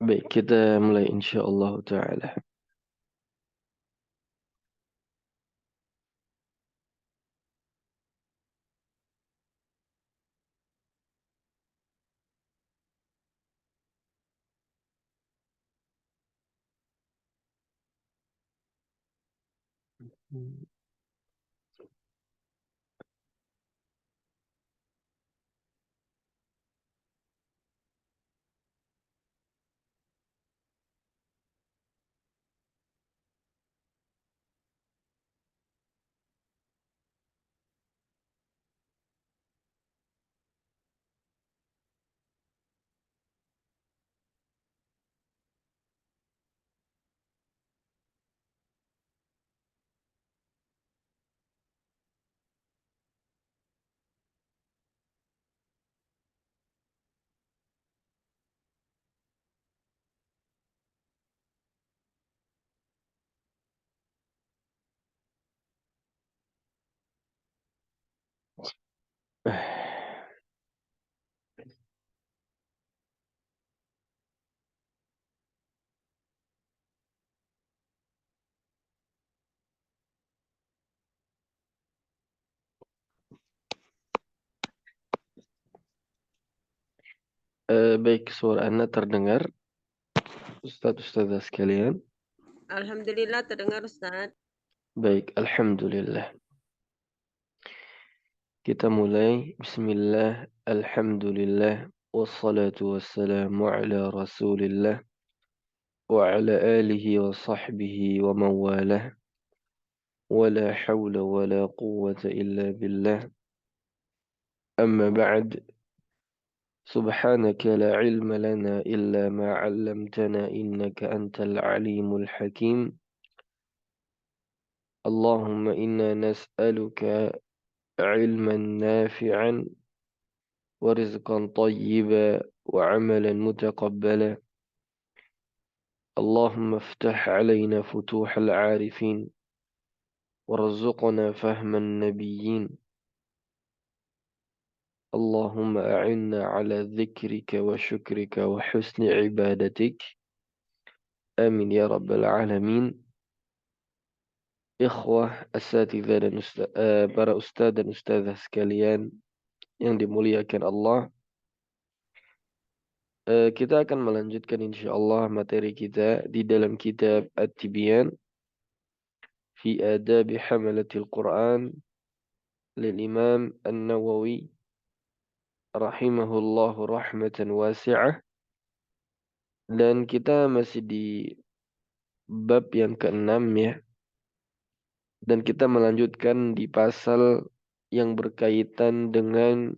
Baik, kita mulai insyaallah ta'ala. Baik, suara Anda terdengar, Ustaz-Ustazah sekalian. Alhamdulillah terdengar Ustaz. Baik, alhamdulillah. Kita mulai. Bismillah, alhamdulillah, wassalatu wassalamu ala rasulillah, wa ala alihi wa sahbihi wa mawalah, wa la hawla wa la quwwata illa billah. Amma ba'd. سبحانك لا علم لنا إلا ما علمتنا إنك أنت العليم الحكيم. اللهم إنا نسألك علما نافعا ورزقا طيبا وعملا متقبلا. اللهم افتح علينا فتوح العارفين وارزقنا فهم النبيين. اللهم أعنا على ذكرك وشكرك وحسن عبادتك. آمين يا رب العالمين. Ikhwah, asatidzah dan para ustaz dan ustazah sekalian yang dimuliakan Allah. Kita akan melanjutkan insyaallah materi kita di dalam kitab At-Tibyan fi Adabi Hamalatil Quran lil Imam An-Nawawi rahimahullahu rahmatan wasi'ah, dan kita masih di bab yang keenam ya, dan kita melanjutkan di pasal yang berkaitan dengan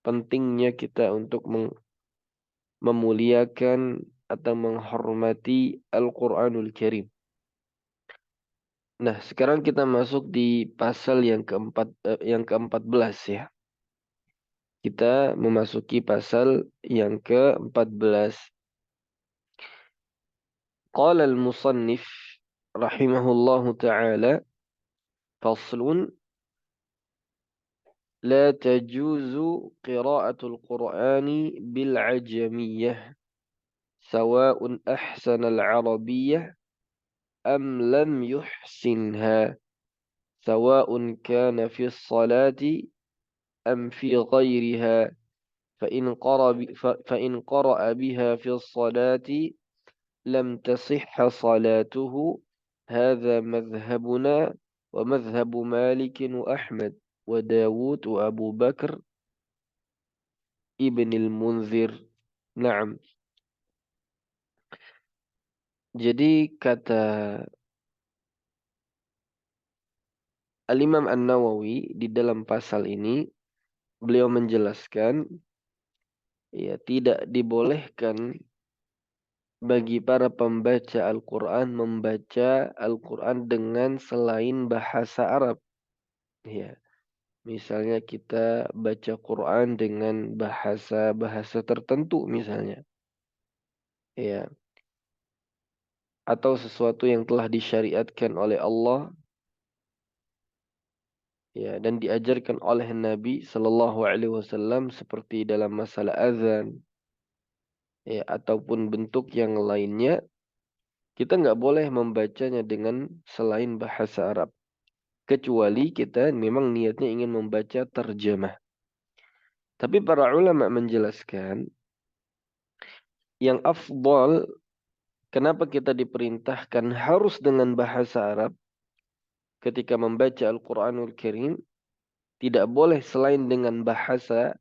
pentingnya kita untuk memuliakan atau menghormati Al-Quranul Karim. Nah, sekarang kita masuk di pasal yang ke-14 ya. Kita memasuki pasal yang ke-14. Qala al-musannif rahimahullahu ta'ala, faslun la tajuzu qira'atul Qur'ani bil ajamiyyah sawa'un ahsana al-arabiyyah am lam yuhsinha sawa'un kana fi as-salati am fi ghairiha فإن قرأ بها في الصلاة لم تصح صلاته. هذا مذهبنا ومذهب مالك وأحمد وداود وأبو بكر ابن المنذر. Naam. Jadi kata Al-Imam An-Nawawi di dalam pasal ini, beliau menjelaskan ya tidak dibolehkan bagi para pembaca Al-Quran membaca Al-Quran dengan selain bahasa Arab. Ya, misalnya kita baca Quran dengan bahasa-bahasa tertentu misalnya. Ya, atau sesuatu yang telah disyariatkan oleh Allah ya dan diajarkan oleh Nabi Sallallahu Alaihi Wasallam seperti dalam masalah azan ya, ataupun bentuk yang lainnya, kita nggak boleh membacanya dengan selain bahasa Arab. Kecuali kita memang niatnya ingin membaca terjemah. Tapi para ulama menjelaskan, yang afdal, kenapa kita diperintahkan harus dengan bahasa Arab ketika membaca Al-Quranul Karim, tidak boleh selain dengan bahasa,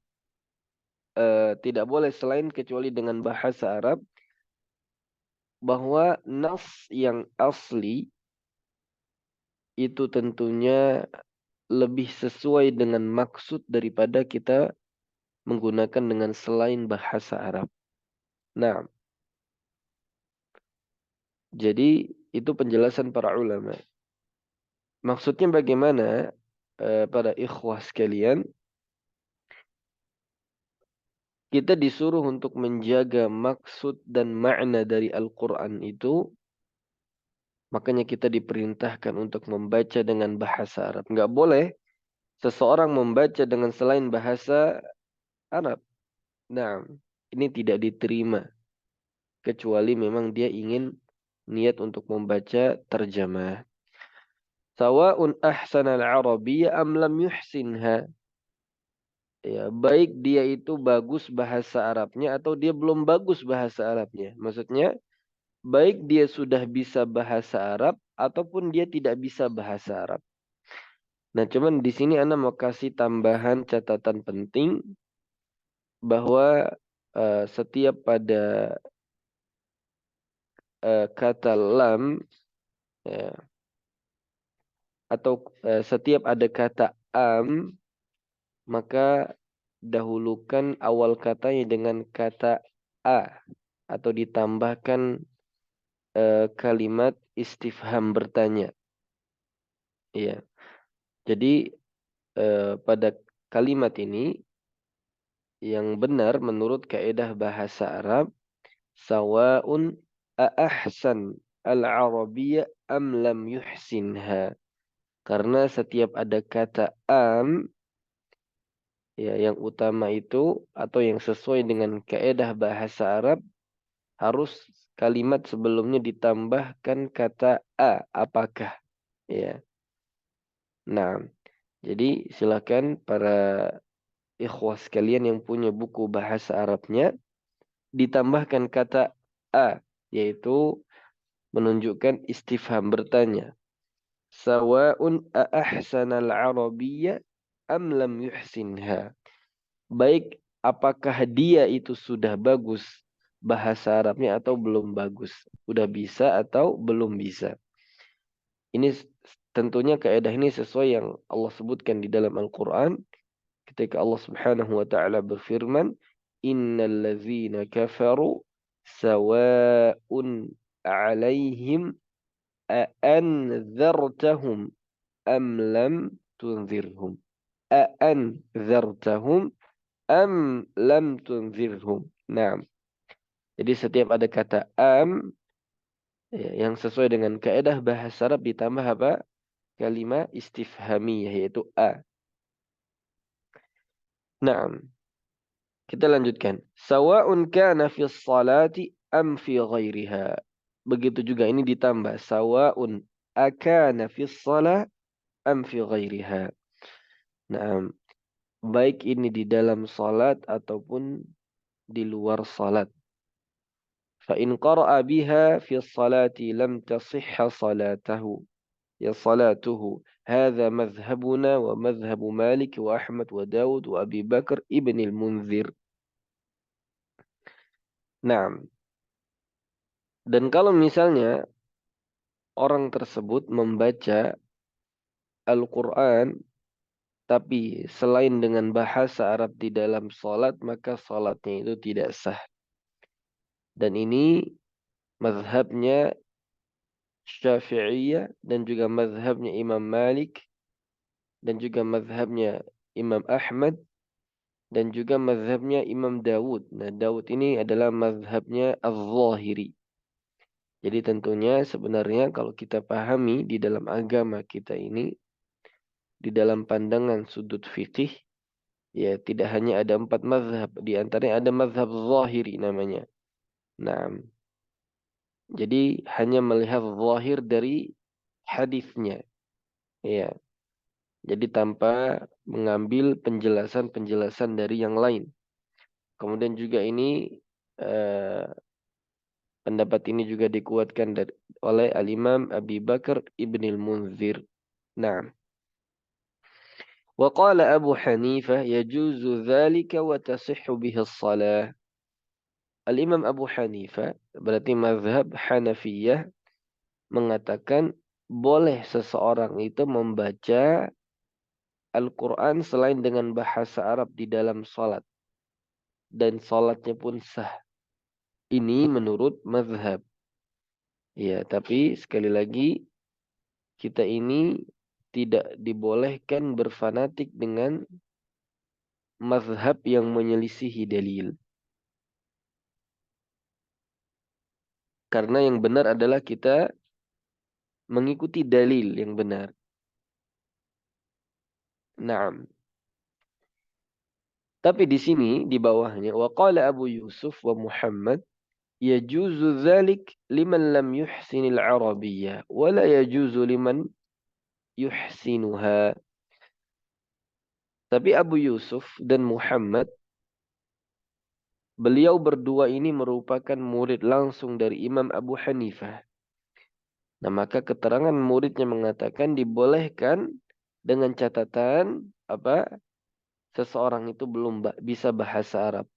tidak boleh selain kecuali dengan bahasa Arab, bahwa nas yang asli itu tentunya lebih sesuai dengan maksud daripada kita menggunakan dengan selain bahasa Arab. Nah, jadi itu penjelasan para ulama. Maksudnya bagaimana, para ikhwah sekalian? Kita disuruh untuk menjaga maksud dan makna dari Al-Quran itu. Makanya kita diperintahkan untuk membaca dengan bahasa Arab. Nggak boleh seseorang membaca dengan selain bahasa Arab. Nah, ini tidak diterima. Kecuali memang dia ingin niat untuk membaca terjemah. Sawa'un ahsanal arabiyya am lam yuhsinha. Ya, baik dia itu bagus bahasa Arabnya atau dia belum bagus bahasa Arabnya. Maksudnya, baik dia sudah bisa bahasa Arab ataupun dia tidak bisa bahasa Arab. Nah, cuman di sini Anda mau kasih tambahan catatan penting bahwa setiap pada kata lam, ya, atau setiap ada kata am, maka dahulukan awal katanya dengan kata a atau ditambahkan kalimat istifham bertanya. Ya. Jadi pada kalimat ini yang benar menurut kaidah bahasa Arab, sawa'un a'ahsan al-arabiyya am lam yuhsinha. Karena setiap ada kata am, ya, yang utama itu atau yang sesuai dengan kaidah bahasa Arab, harus kalimat sebelumnya ditambahkan kata a, apakah. Ya. Nah, jadi silakan para ikhwah sekalian yang punya buku bahasa Arabnya, ditambahkan kata a, yaitu menunjukkan istifham bertanya. Sawa'un a'ahsanal arabiyya am lam yuhsinha. Baik apakah dia itu sudah bagus bahasa Arabnya atau belum bagus. Udah bisa atau belum bisa. Ini tentunya kaidah ini sesuai yang Allah sebutkan di dalam Al-Quran. Ketika Allah Subhanahu wa taala berfirman, "Innal ladzina kafaru sawa'un 'alaihim a'anzartahum am lam tunzirhum." A'anzartahum am lam tunzirhum. Nah, jadi setiap ada kata am, ya, yang sesuai dengan kaidah bahasa Arab ditambah apa? Kalimat istifhamiyah yaitu a. Nah, kita lanjutkan. Sawa'un kana fi salati am fi ghairiha. Begitu juga ini ditambah. Sawa'un akana fi salat am fi ghairiha. Nah, baik ini di dalam salat ataupun di luar salat. Fa in qara'a biha fi salati lam tasihha salatahu. Ya salatuhu. Hadha madhhabuna wa madhhabu Malik wa Ahmad wa Dawud wa Abi Bakar ibn al-Munzir. Nah, dan kalau misalnya orang tersebut membaca Al-Quran tapi selain dengan bahasa Arab di dalam salat, maka salatnya itu tidak sah. Dan ini mazhabnya Syafi'iyah dan juga mazhabnya Imam Malik dan juga mazhabnya Imam Ahmad dan juga mazhabnya Imam Dawud. Nah, Dawud ini adalah mazhabnya Az-Zahiri. Jadi tentunya sebenarnya kalau kita pahami di dalam agama kita ini, di dalam pandangan sudut fikih, ya tidak hanya ada 4 mazhab. Di antaranya ada mazhab Zahiri namanya. Nah, jadi hanya melihat zahir dari hadisnya, ya. Jadi tanpa mengambil penjelasan-penjelasan dari yang lain. Kemudian juga ini eh, pendapat ini juga dikuatkan oleh Al-Imam Abi Bakar Ibnil Munzir. Nah, wa qala Abu Hanifah yajuzu dzalika wa tasihhu bihi shalah. Al-Imam Abu Hanifah berarti mazhab Hanafiyah mengatakan boleh seseorang itu membaca Al-Quran selain dengan bahasa Arab di dalam salat. Dan salatnya pun sah. Ini menurut mazhab. Ya, tapi sekali lagi kita ini tidak dibolehkan berfanatik dengan mazhab yang menyelisihi dalil. Karena yang benar adalah kita mengikuti dalil yang benar. Naam. Tapi di sini di bawahnya wa qala Abu Yusuf wa Muhammad yajuzu dzalik liman lam yuhsinil arabiyyah wa la yajuzu liman yuhsinuha. Tapi Abu Yusuf dan Muhammad, beliau berdua ini merupakan murid langsung dari Imam Abu Hanifah. Nah, maka keterangan muridnya mengatakan dibolehkan dengan catatan apa? Seseorang itu belum bisa bahasa Arab.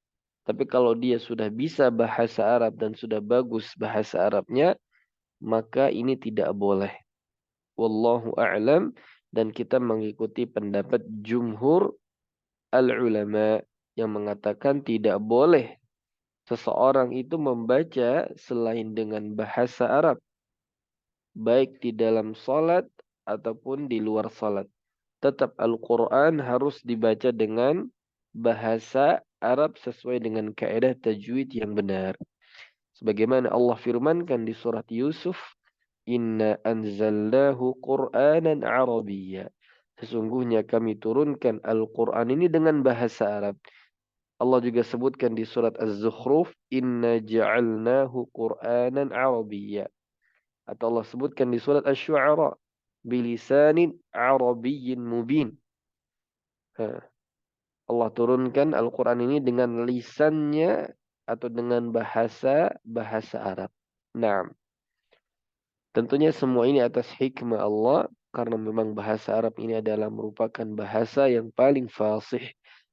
Tapi kalau dia sudah bisa bahasa Arab dan sudah bagus bahasa Arabnya, maka ini tidak boleh. Wallahu a'lam, dan kita mengikuti pendapat jumhur al-ulama yang mengatakan tidak boleh seseorang itu membaca selain dengan bahasa Arab, baik di dalam salat ataupun di luar salat. Tetap Al-Quran harus dibaca dengan bahasa Arab sesuai dengan kaidah tajwid yang benar. Sebagaimana Allah firmankan di surat Yusuf, Inna anzalnahu Qur'anan Arabiyya. Sesungguhnya kami turunkan Al-Quran ini dengan bahasa Arab. Allah juga sebutkan di surat Az-Zukhruf, Inna ja'alnahu Qur'anan Arabiyya. Atau Allah sebutkan di surat Asy-Syu'ara, bilisanin Arabiyyin mubin. Allah turunkan Al-Quran ini dengan lisannya atau dengan bahasa Arab. Nah, tentunya semua ini atas hikmah Allah, karena memang bahasa Arab ini adalah merupakan bahasa yang paling fasih,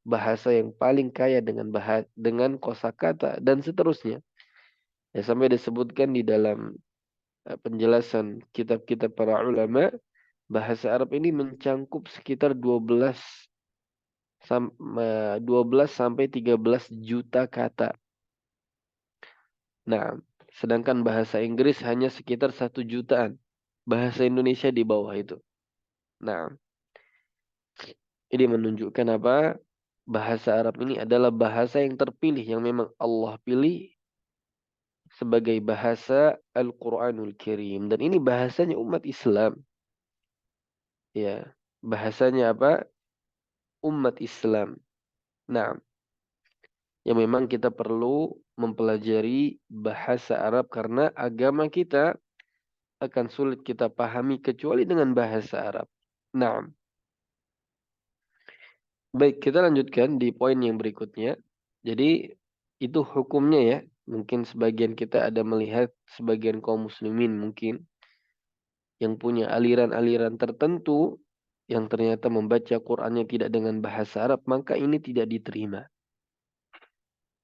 bahasa yang paling kaya dengan kosakata dan seterusnya. Ya, sampai disebutkan di dalam penjelasan kitab-kitab para ulama, bahasa Arab ini mencangkup sekitar 12 sampai 13 juta kata. Nah, sedangkan bahasa Inggris hanya sekitar 1 jutaan. Bahasa Indonesia di bawah itu. Nah, ini menunjukkan apa? Bahasa Arab ini adalah bahasa yang terpilih, yang memang Allah pilih sebagai bahasa Al-Quranul Karim. Dan ini bahasanya umat Islam. Ya, bahasanya apa? Umat Islam. Nah, yang memang kita perlu mempelajari bahasa Arab karena agama kita akan sulit kita pahami kecuali dengan bahasa Arab. Nah, baik, kita lanjutkan di poin yang berikutnya. Jadi itu hukumnya ya. Mungkin sebagian kita ada melihat sebagian kaum muslimin mungkin yang punya aliran-aliran tertentu yang ternyata membaca Qur'annya tidak dengan bahasa Arab, maka ini tidak diterima.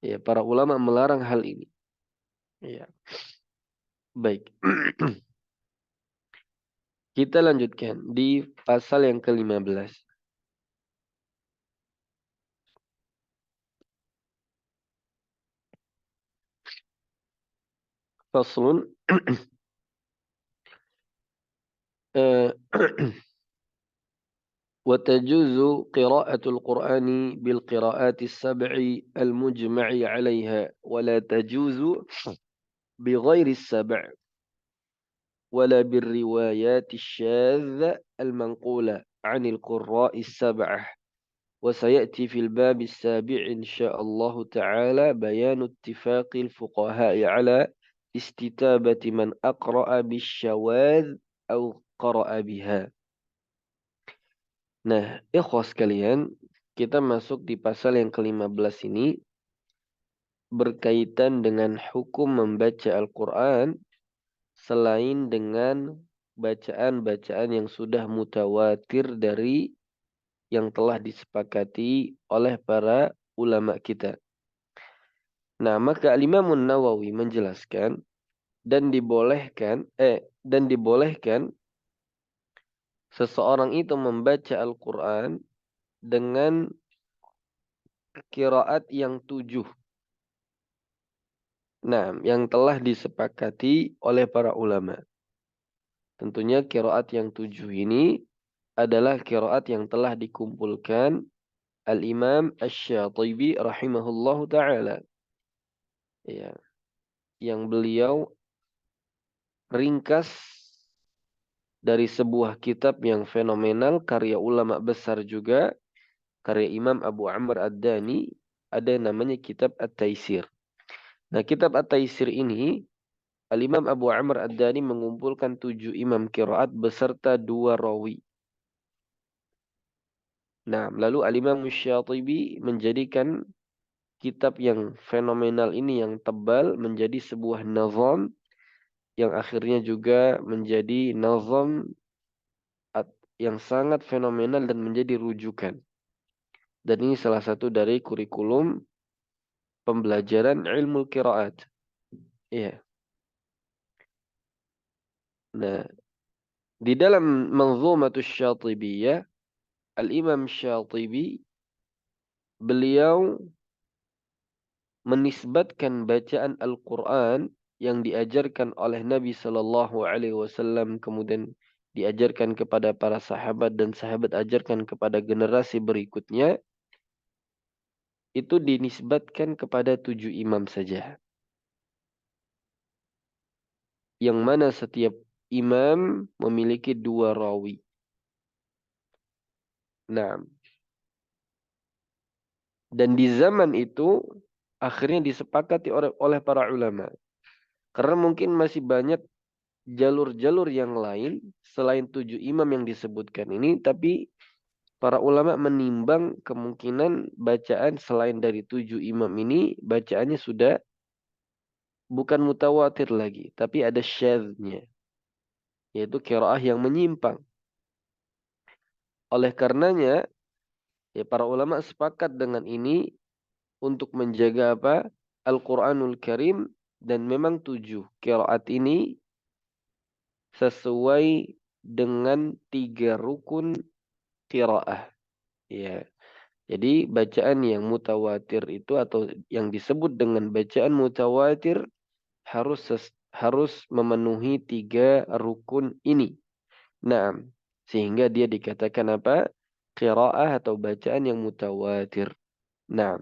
Ya, para ulama melarang hal ini. Ya, baik. Kita lanjutkan di pasal yang ke-15. Faslun. وتجوز قراءة القرآن بالقراءات السبع المجمع عليها ولا تجوز بغير السبع ولا بالروايات الشاذة المنقولة عن القراء السبعة وسيأتي في الباب السابع إن شاء الله تعالى بيان اتفاق الفقهاء على استتابة من أقرأ بالشواذ أو قرأ بها. Nah, ikhwas sekalian, kita masuk di pasal yang ke-15 ini berkaitan dengan hukum membaca Al-Quran selain dengan bacaan-bacaan yang sudah mutawatir dari yang telah disepakati oleh para ulama kita. Nah, maka Al-Imam Nawawi menjelaskan dan dibolehkan seseorang itu membaca Al-Quran dengan qiraat yang 7. Nah, yang telah disepakati oleh para ulama. Tentunya qiraat yang 7 ini adalah qiraat yang telah dikumpulkan Al-Imam Asy-Syatibi rahimahullahu taala. Ya, yang beliau ringkas dari sebuah kitab yang fenomenal, karya ulama besar juga, karya Imam Abu Amr Ad-Dani, ada namanya kitab At-Taisir. Nah, kitab At-Taisir ini, Al-Imam Abu Amr Ad-Dani mengumpulkan 7 imam qiraat beserta 2 rawi. Nah, lalu Al-Imam Syatibi menjadikan kitab yang fenomenal ini yang tebal menjadi sebuah nazam yang akhirnya juga menjadi nazam yang sangat fenomenal dan menjadi rujukan. Dan ini salah satu dari kurikulum pembelajaran ilmu qiraat. Iya. Nah, di dalam Manzumatus Syatibiyah, Al-Imam Syatibi beliau menisbatkan bacaan Al-Quran yang diajarkan oleh Nabi Sallallahu Alaihi Wasallam kemudian diajarkan kepada para sahabat dan sahabat ajarkan kepada generasi berikutnya itu dinisbatkan kepada 7 imam saja. Yang mana setiap imam memiliki 2 rawi. Nah, dan di zaman itu akhirnya disepakati oleh para ulama. Karena mungkin masih banyak jalur-jalur yang lain selain 7 imam yang disebutkan ini, tapi para ulama menimbang kemungkinan bacaan selain dari 7 imam ini, bacaannya sudah bukan mutawatir lagi, tapi ada syadznya, yaitu qiraah yang menyimpang. Oleh karenanya, ya para ulama sepakat dengan ini untuk menjaga apa? Al-Quranul Karim, dan memang 7 qiraat ini sesuai dengan 3 rukun qiraah. Ya. Jadi bacaan yang mutawatir itu atau yang disebut dengan bacaan mutawatir harus memenuhi 3 rukun ini. Nah, sehingga dia dikatakan apa? Qiraah atau bacaan yang mutawatir. Nah,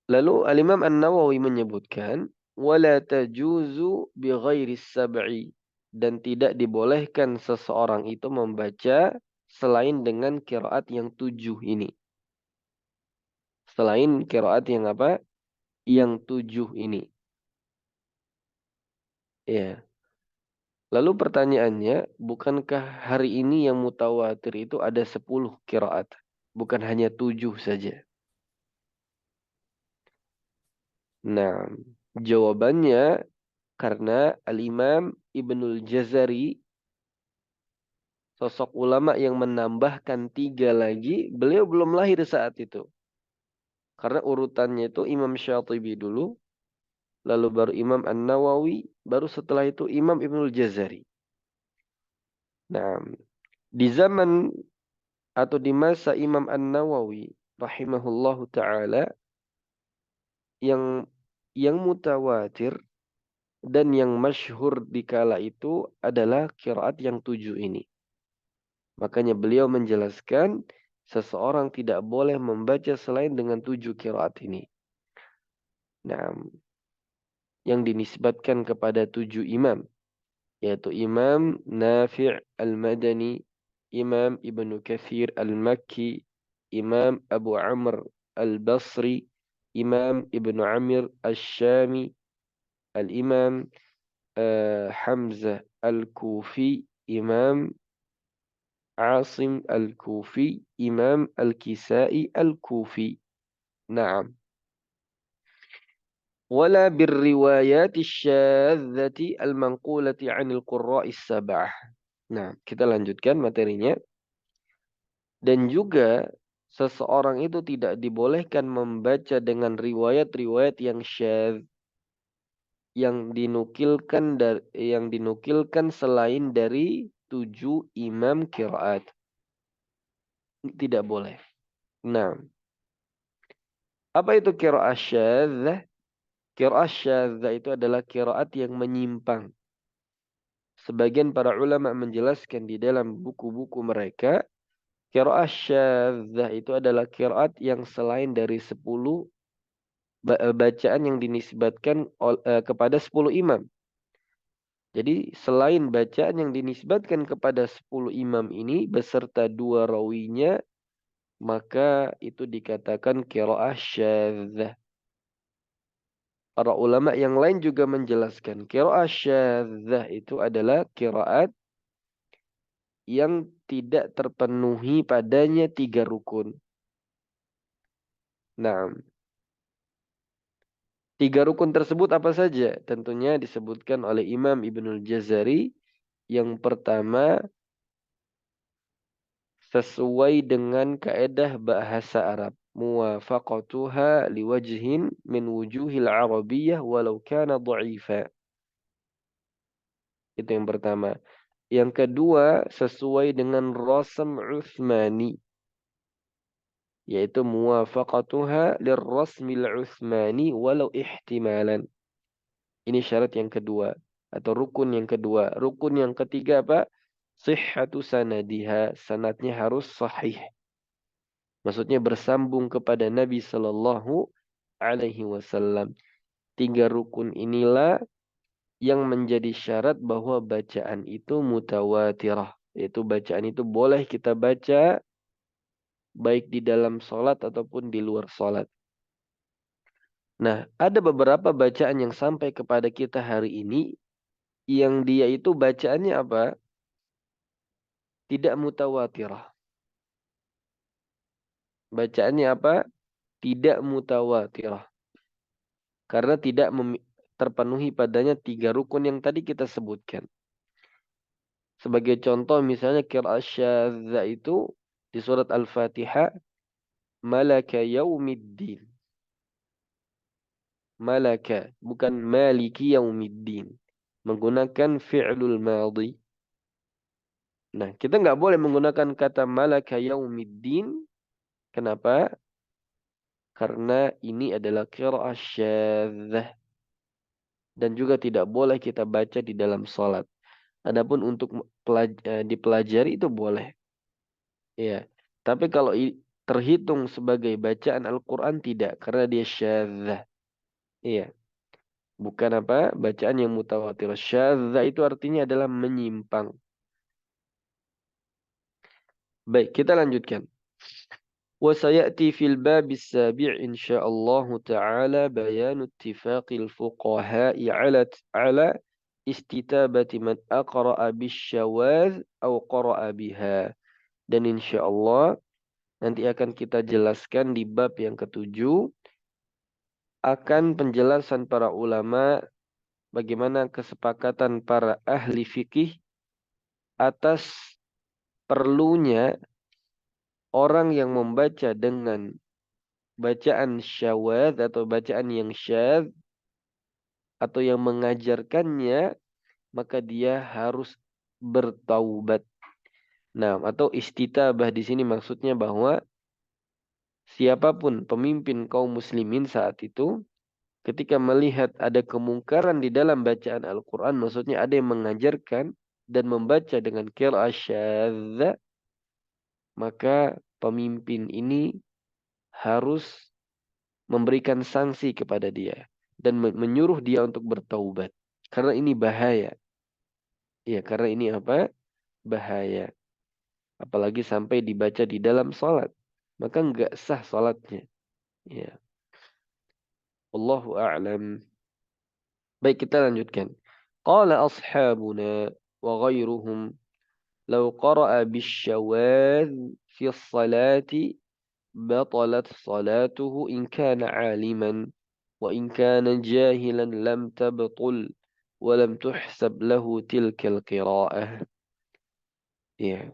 lalu Al-Imam An-Nawawi menyebutkan wala tajuzu bi ghairi sab'i, dan tidak dibolehkan seseorang itu membaca selain dengan qiraat yang 7 ini. Selain qiraat yang apa? Yang 7 ini. Ya. Lalu pertanyaannya, bukankah hari ini yang mutawatir itu ada 10 qiraat? Bukan hanya 7 saja. Nah, jawabannya karena Al-Imam Ibnul Jazari, sosok ulama yang menambahkan 3 lagi, beliau belum lahir saat itu. Karena urutannya itu Imam Syatibi dulu, lalu baru Imam An-Nawawi, baru setelah itu Imam Ibnul Jazari. Nah, di zaman atau di masa Imam An-Nawawi rahimahullahu taala, yang mutawatir dan yang masyhur di kala itu adalah qiraat yang 7 ini. Makanya beliau menjelaskan seseorang tidak boleh membaca selain dengan 7 qiraat ini. Nah, yang dinisbatkan kepada 7 imam, yaitu Imam Nafi' Al-Madani, Imam Ibnu Katsir Al-Makki, Imam Abu Amr Al-Basri, Imam Ibnu Amir Al-Syami, Al-Imam Hamzah Al-Kufi, Imam Asim Al-Kufi, Imam Al-Kisai Al-Kufi. Naam. Wala birriwayati syadzati al-manqulati 'anil qurra'is sab'ah. Nah, kita lanjutkan materinya. Dan juga seseorang itu tidak dibolehkan membaca dengan riwayat-riwayat yang syadz, yang dinukilkan selain dari 7 imam qiraat. Tidak boleh. Nah, apa itu qiraat syadzah? Qiraat syadzah itu adalah qiraat yang menyimpang. Sebagian para ulama menjelaskan di dalam buku-buku mereka, qiraat syadzah itu adalah qiraat yang selain dari 10 bacaan yang dinisbatkan kepada 10 imam. Jadi selain bacaan yang dinisbatkan kepada 10 imam ini beserta 2 rawinya, maka itu dikatakan qiraah syadzah. Para ulama yang lain juga menjelaskan qiraah syadzah itu adalah qiraat yang tidak terpenuhi padanya 3 rukun. Nah, 3 rukun tersebut apa saja? Tentunya disebutkan oleh Imam Ibnul Jazari. Yang pertama, sesuai dengan kaedah bahasa Arab. Muwafaqatuha liwajhin min wujuhil arabiyyah walau kana dha'ifa. Itu yang pertama. Yang kedua, sesuai dengan rasam Utsmani. Yaitu muwafaqatuha lirrasmil Utsmani walau ihtimalan. Ini syarat yang kedua. Atau rukun yang kedua. Rukun yang ketiga apa? Sihhatu sanadiha. Sanadnya harus sahih. Maksudnya bersambung kepada Nabi Sallallahu Alaihi Wasallam. 3 rukun inilah yang menjadi syarat bahwa bacaan itu mutawatirah. Yaitu bacaan itu boleh kita baca baik di dalam sholat ataupun di luar sholat. Nah, ada beberapa bacaan yang sampai kepada kita hari ini yang dia itu bacaannya apa? Tidak mutawatirah. Bacaannya apa? Tidak mutawatirah. Karena tidak terpenuhi padanya 3 rukun yang tadi kita sebutkan. Sebagai contoh misalnya qiraat syadzah itu di surat Al-Fatihah, Malaka yaumiddin. Malaka, bukan maliki yaumiddin. Menggunakan fi'lul madhi. Nah, kita nggak boleh menggunakan kata malaka yaumiddin. Kenapa? Karena ini adalah qiraat syadzah. Dan juga tidak boleh kita baca di dalam sholat. Adapun untuk dipelajari itu boleh. Ya. Tapi kalau terhitung sebagai bacaan Al-Quran tidak. Karena dia syadzah. Iya. Bukan apa? Bacaan yang mutawatir. Syadzah itu artinya adalah menyimpang. Baik, kita lanjutkan. وسيأتي في الباب السابع إن شاء الله تعالى بيان اتفاق الفقهاء على استتابة من أقرأ بالشواذ أو قرأ بها. Dan insya Allah nanti akan kita jelaskan di bab yang ketujuh akan penjelasan para ulama bagaimana kesepakatan para ahli fikih atas perlunya orang yang membaca dengan bacaan syawad atau bacaan yang syadz atau yang mengajarkannya, maka dia harus bertaubat. Nah, atau istitabah di sini maksudnya bahwa siapapun pemimpin kaum muslimin saat itu, ketika melihat ada kemungkaran di dalam bacaan Al-Quran, maksudnya ada yang mengajarkan dan membaca dengan qiraah syadz, maka pemimpin ini harus memberikan sanksi kepada dia dan menyuruh dia untuk bertaubat. Karena ini bahaya. Ya, karena ini apa? Bahaya. apalagi sampai dibaca di dalam salat, maka enggak sah salatnya. Ya, wallahu a'lam. Baik, kita lanjutkan. Qala ashabuna wa ghairuhum law qara'a bisyawaz fi salati batalat salatuhu in kana 'aliman wa in kana jahilan lam tabtul wa lam tuhsab lahu tilkal qira'ah. Ya,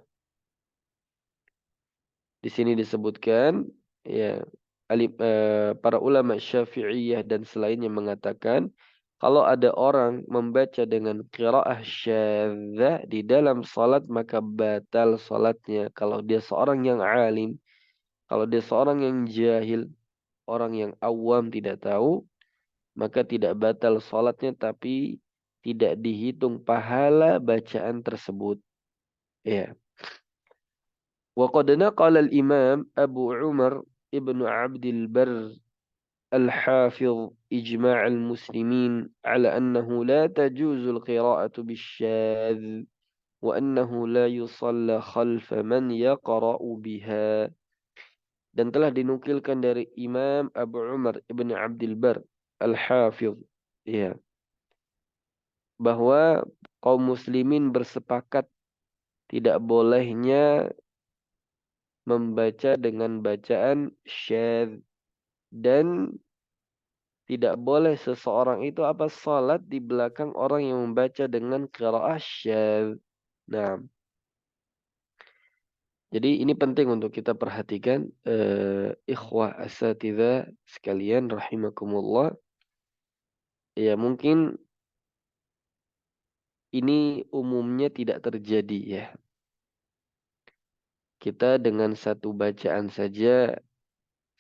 di sini disebutkan ya para ulama Syafi'iyah dan selainnya mengatakan kalau ada orang membaca dengan qiraah syadzah di dalam salat maka batal salatnya. Kalau dia seorang yang alim, kalau dia seorang yang jahil, orang yang awam tidak tahu, maka tidak batal salatnya tapi tidak dihitung pahala bacaan tersebut. Ya. Wa qad naqala al-Imam Abu Umar Ibnu Abdul Barr الحافظ إجماع المسلمين على أنه لا تجوز القراءة بالشاذ وأنه لا يصلى خلف من يقرأ بها. Dan telah dinukilkan dari Imam Abu Umar Ibn Abdul Bar Al-Hafidh, ya, bahwa kaum muslimin bersepakat tidak bolehnya membaca dengan bacaan syadz, dan tidak boleh seseorang itu salat di belakang orang yang membaca dengan qiraah syadz. Nah, jadi ini penting untuk kita perhatikan, ikhwah asatidzah sekalian rahimakumullah. Ya, mungkin ini umumnya tidak terjadi ya. Kita dengan satu bacaan saja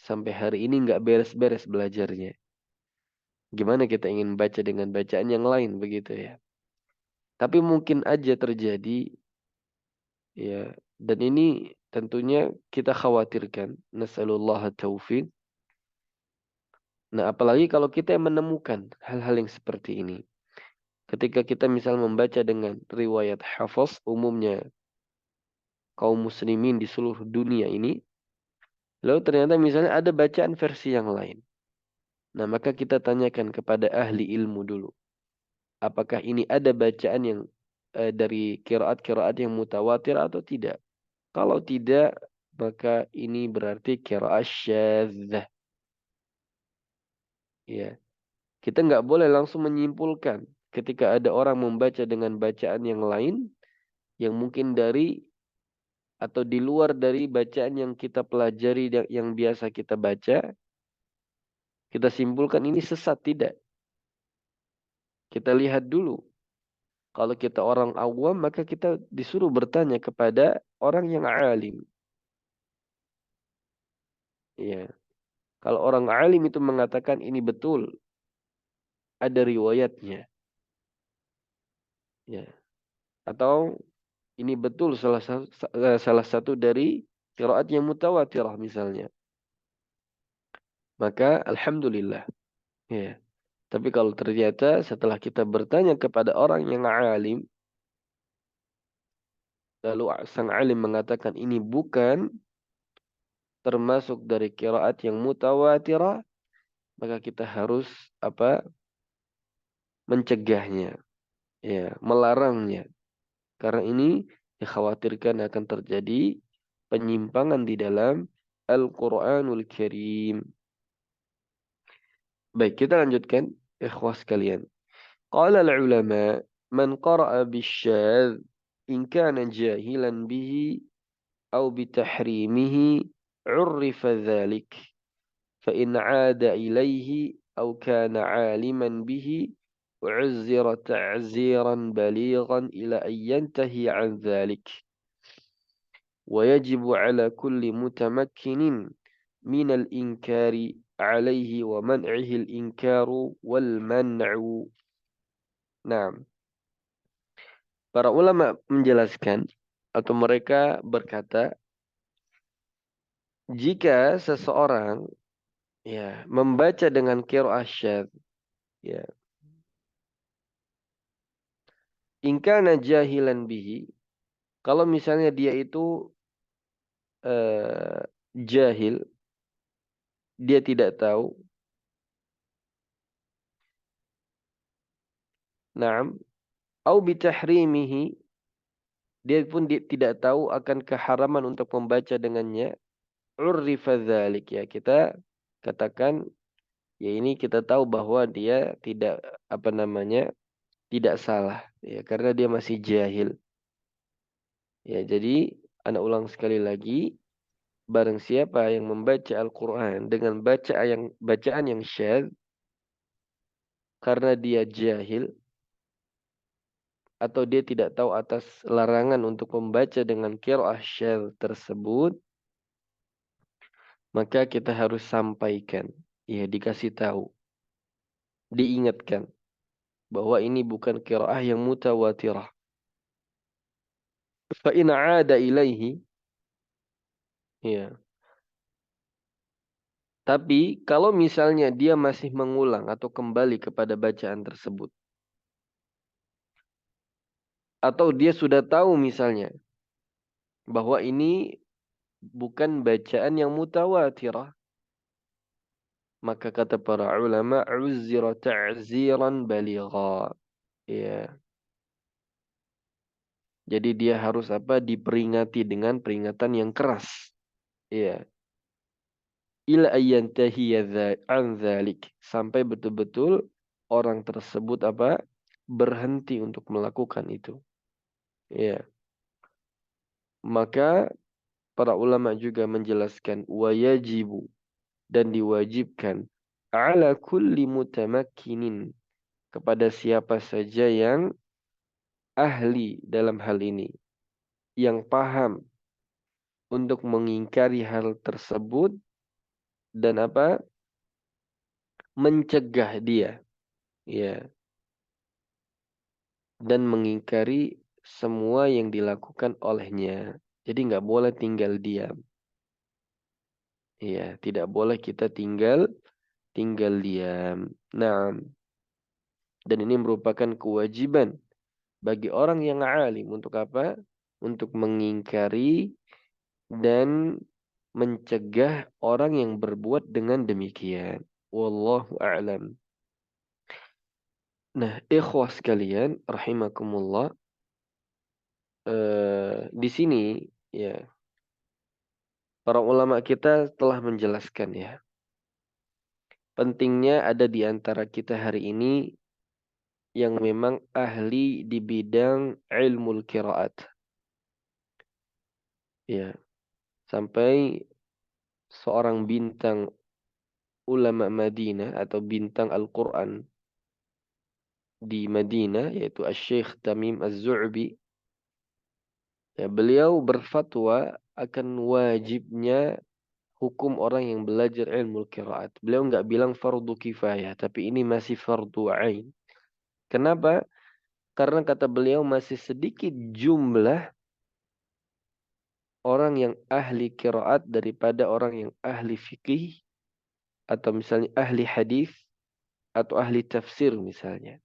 sampai hari ini nggak beres-beres belajarnya. Gimana kita ingin baca dengan bacaan yang lain begitu ya. Tapi mungkin aja terjadi ya, dan ini tentunya kita khawatirkan. Nasallallahu taufiq. Nah, apalagi kalau kita menemukan hal-hal yang seperti ini. Ketika kita misal membaca dengan riwayat hafaz, umumnya kaum muslimin di seluruh dunia ini, lalu ternyata misalnya ada bacaan versi yang lain. Nah, maka kita tanyakan kepada ahli ilmu dulu. Apakah ini ada bacaan yang dari qiraat-qiraat yang mutawatir atau tidak? Kalau tidak, maka ini berarti qiraat syadzah. Ya. Kita nggak boleh langsung menyimpulkan ketika ada orang membaca dengan bacaan yang lain yang mungkin dari atau di luar dari bacaan yang kita pelajari yang biasa kita baca, kita simpulkan ini sesat. Tidak. Kita lihat dulu. Kalau kita orang awam, maka kita disuruh bertanya kepada orang yang alim. Ya. Kalau orang alim itu mengatakan ini betul, ada riwayatnya. Ya. Atau ini betul salah satu dari qiraat yang mutawatirah misalnya. Maka alhamdulillah. Ya. Tapi kalau ternyata setelah kita bertanya kepada orang yang alim, lalu sang alim mengatakan ini bukan termasuk dari qiraat yang mutawatirah, maka kita harus mencegahnya, ya, melarangnya. Karena ini dikhawatirkan akan terjadi penyimpangan di dalam Al-Quranul Karim. Baik, kita lanjutkan, ikhwah sekalian. Qala al-ulama man qara'a bisyadz in kana jahilan bihi aw bitahrimihi urrifa dhalik fa in 'ada ilayhi aw kana 'aliman bihi u'zira ta'ziran balighan ila an yantahi 'an dhalik wa yajibu 'ala kulli mutamakkinin min al-inkari 'alayhi wa man'ihi al-inkaru wal man'u. Nah, para ulama menjelaskan atau mereka berkata, jika seseorang ya membaca dengan qiraah syadz, ya, in kana jahilan bihi, Kalau misalnya dia itu jahil, dia tidak tahu, na'am, au bitahrimihi, dia pun tidak tahu akan keharaman untuk membaca dengannya, urrifa dzalik, ya kita katakan, ya ini kita tahu bahwa dia tidak apa namanya, tidak salah, ya karena dia masih jahil. Ya, jadi anak ulang sekali lagi, barang siapa yang membaca Al-Quran dengan bacaan yang syadz karena dia jahil atau dia tidak tahu atas larangan untuk membaca dengan qiraah syadz tersebut, maka kita harus sampaikan, ya dikasih tahu, diingatkan bahwa ini bukan qiraah yang mutawatirah. Fa in 'ada ilaihi, ya. Tapi kalau misalnya dia masih mengulang atau kembali kepada bacaan tersebut, atau dia sudah tahu misalnya bahwa ini bukan bacaan yang mutawatirah, maka kata para ulama, uzzira ta'ziran baligha. Ya. Jadi dia harus apa? Diperingati dengan peringatan yang keras. Ya. Ila ayyantahiya an dzalik. Sampai betul-betul orang tersebut apa? Berhenti untuk melakukan itu. Ya. Maka para ulama juga menjelaskan wayajibu, dan diwajibkan ala kulli mutamakkinin, kepada siapa saja yang ahli dalam hal ini, yang paham untuk mengingkari hal tersebut dan apa? Mencegah dia, ya, dan mengingkari semua yang dilakukan olehnya. Jadi nggak boleh tinggal diam. Ya, tidak boleh kita tinggal diam. Nah, dan ini merupakan kewajiban bagi orang yang alim untuk apa? Untuk mengingkari dan mencegah orang yang berbuat dengan demikian. Wallahu a'lam. Nah, ikhwah sekalian, rahimakumullah, di sini ya para ulama kita telah menjelaskan ya, pentingnya ada di antara kita hari ini yang memang ahli di bidang ilmu qiraat. Ya, sampai seorang bintang ulama Madinah atau bintang Al-Quran di Madinah, yaitu Asy-Syaikh Tamim Az-Zu'bi, ya, beliau berfatwa akan wajibnya hukum orang yang belajar ilmu qiraat. Beliau nggak bilang fardu kifayah, tapi ini masih fardu ain. Kenapa? Karena kata beliau masih sedikit jumlah orang yang ahli qiraat daripada orang yang ahli fikih atau misalnya ahli hadis atau ahli tafsir misalnya.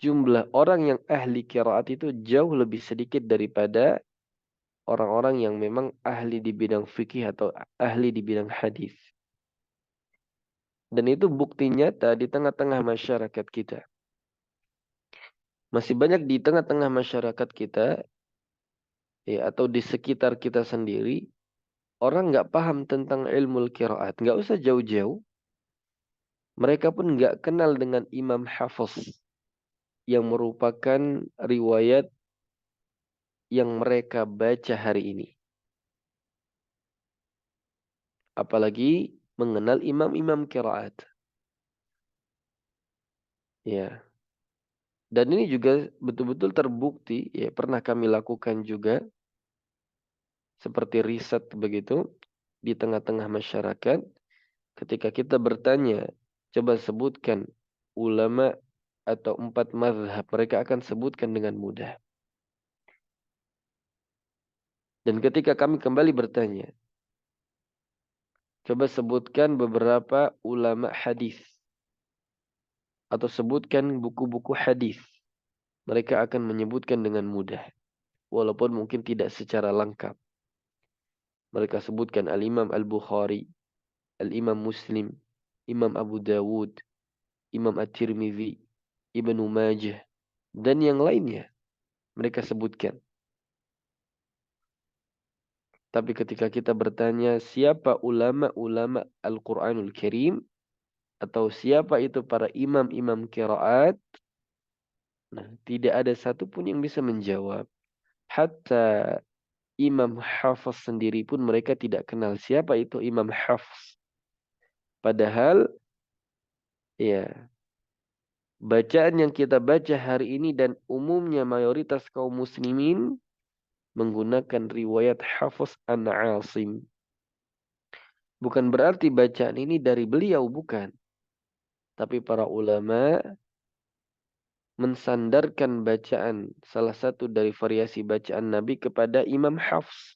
Jumlah orang yang ahli qiraat itu jauh lebih sedikit daripada orang-orang yang memang ahli di bidang fikih atau ahli di bidang hadis. Dan itu bukti nyata di tengah-tengah masyarakat kita. Masih banyak di tengah-tengah masyarakat kita, ya, atau di sekitar kita sendiri, orang nggak paham tentang ilmu qiraat. Nggak usah jauh-jauh. Mereka pun nggak kenal dengan Imam Hafiz yang merupakan riwayat yang mereka baca hari ini. Apalagi mengenal imam-imam qiraat. Ya. Dan ini juga betul-betul terbukti, ya, pernah kami lakukan juga seperti riset begitu di tengah-tengah masyarakat. Ketika kita bertanya, coba sebutkan ulama atau 4 mazhab, mereka akan sebutkan dengan mudah. Dan ketika kami kembali bertanya, coba sebutkan beberapa ulama hadis atau sebutkan buku-buku hadis, mereka akan menyebutkan dengan mudah. walaupun mungkin tidak secara lengkap. Mereka sebutkan Al-Imam Al-Bukhari, Al-Imam Muslim, Imam Abu Dawud, Imam At-Tirmidzi, Ibnu Majah, dan yang lainnya. Mereka sebutkan. Tapi ketika kita bertanya siapa ulama-ulama Al-Quranul Karim, atau siapa itu para imam-imam qiraat, nah, tidak ada satupun yang bisa menjawab. Hatta Imam Hafiz sendiri pun mereka tidak kenal siapa itu Imam Hafiz. Padahal, ya, bacaan yang kita baca hari ini dan umumnya mayoritas kaum muslimin menggunakan riwayat Hafiz an Asim. Bukan berarti bacaan ini dari beliau, bukan. Tapi para ulama mensandarkan bacaan salah satu dari variasi bacaan Nabi kepada Imam Hafs.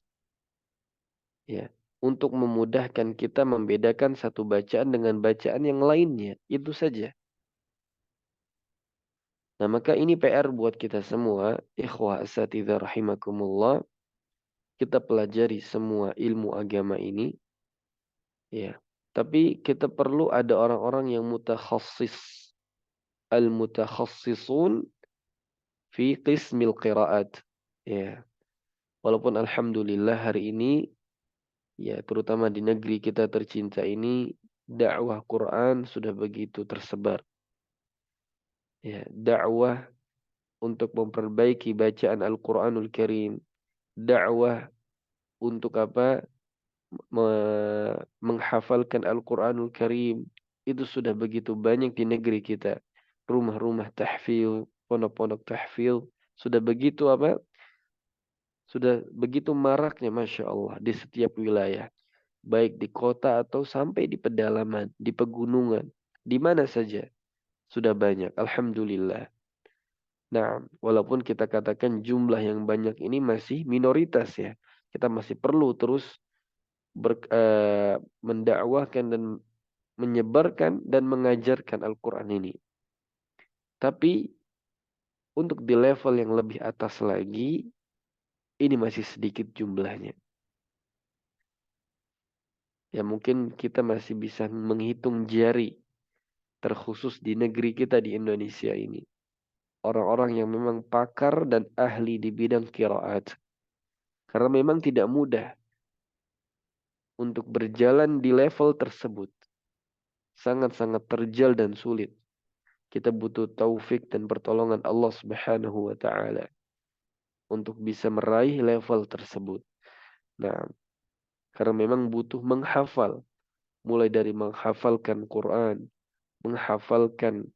Ya, untuk memudahkan kita membedakan satu bacaan dengan bacaan yang lainnya. Itu saja. Nah, maka ini PR buat kita semua. Ikhwah asatidzah rahimakumullah. Kita pelajari semua ilmu agama ini. Ya. Tapi kita perlu ada orang-orang yang mutakhassis. Al-mutakhassisun fi qismil qiraat. Ya. Walaupun alhamdulillah hari ini, ya terutama di negeri kita tercinta ini, dakwah Quran sudah begitu tersebar. Ya, dakwah untuk memperbaiki bacaan Al-Quranul Karim. Dakwah untuk apa? Menghafalkan Al-Quranul Karim. Itu sudah begitu banyak di negeri kita. Rumah-rumah tahfidz, pondok-pondok tahfidz, sudah begitu apa? Sudah begitu maraknya, Masya Allah, di setiap wilayah. Baik di kota atau sampai di pedalaman, di pegunungan, di mana saja. Sudah banyak, alhamdulillah. Nah, walaupun kita katakan jumlah yang banyak ini masih minoritas ya. Kita masih perlu terus mendakwahkan dan menyebarkan dan mengajarkan Al-Quran ini. Tapi untuk di level yang lebih atas lagi, ini masih sedikit jumlahnya. Ya mungkin kita masih bisa menghitung jari, terkhusus di negeri kita di Indonesia ini. Orang-orang yang memang pakar dan ahli di bidang qiraat. Karena memang tidak mudah untuk berjalan di level tersebut. Sangat-sangat terjal dan sulit. Kita butuh taufik dan pertolongan Allah Subhanahu wa taala untuk bisa meraih level tersebut. Nah, karena memang butuh menghafal, mulai dari menghafalkan Quran, menghafalkan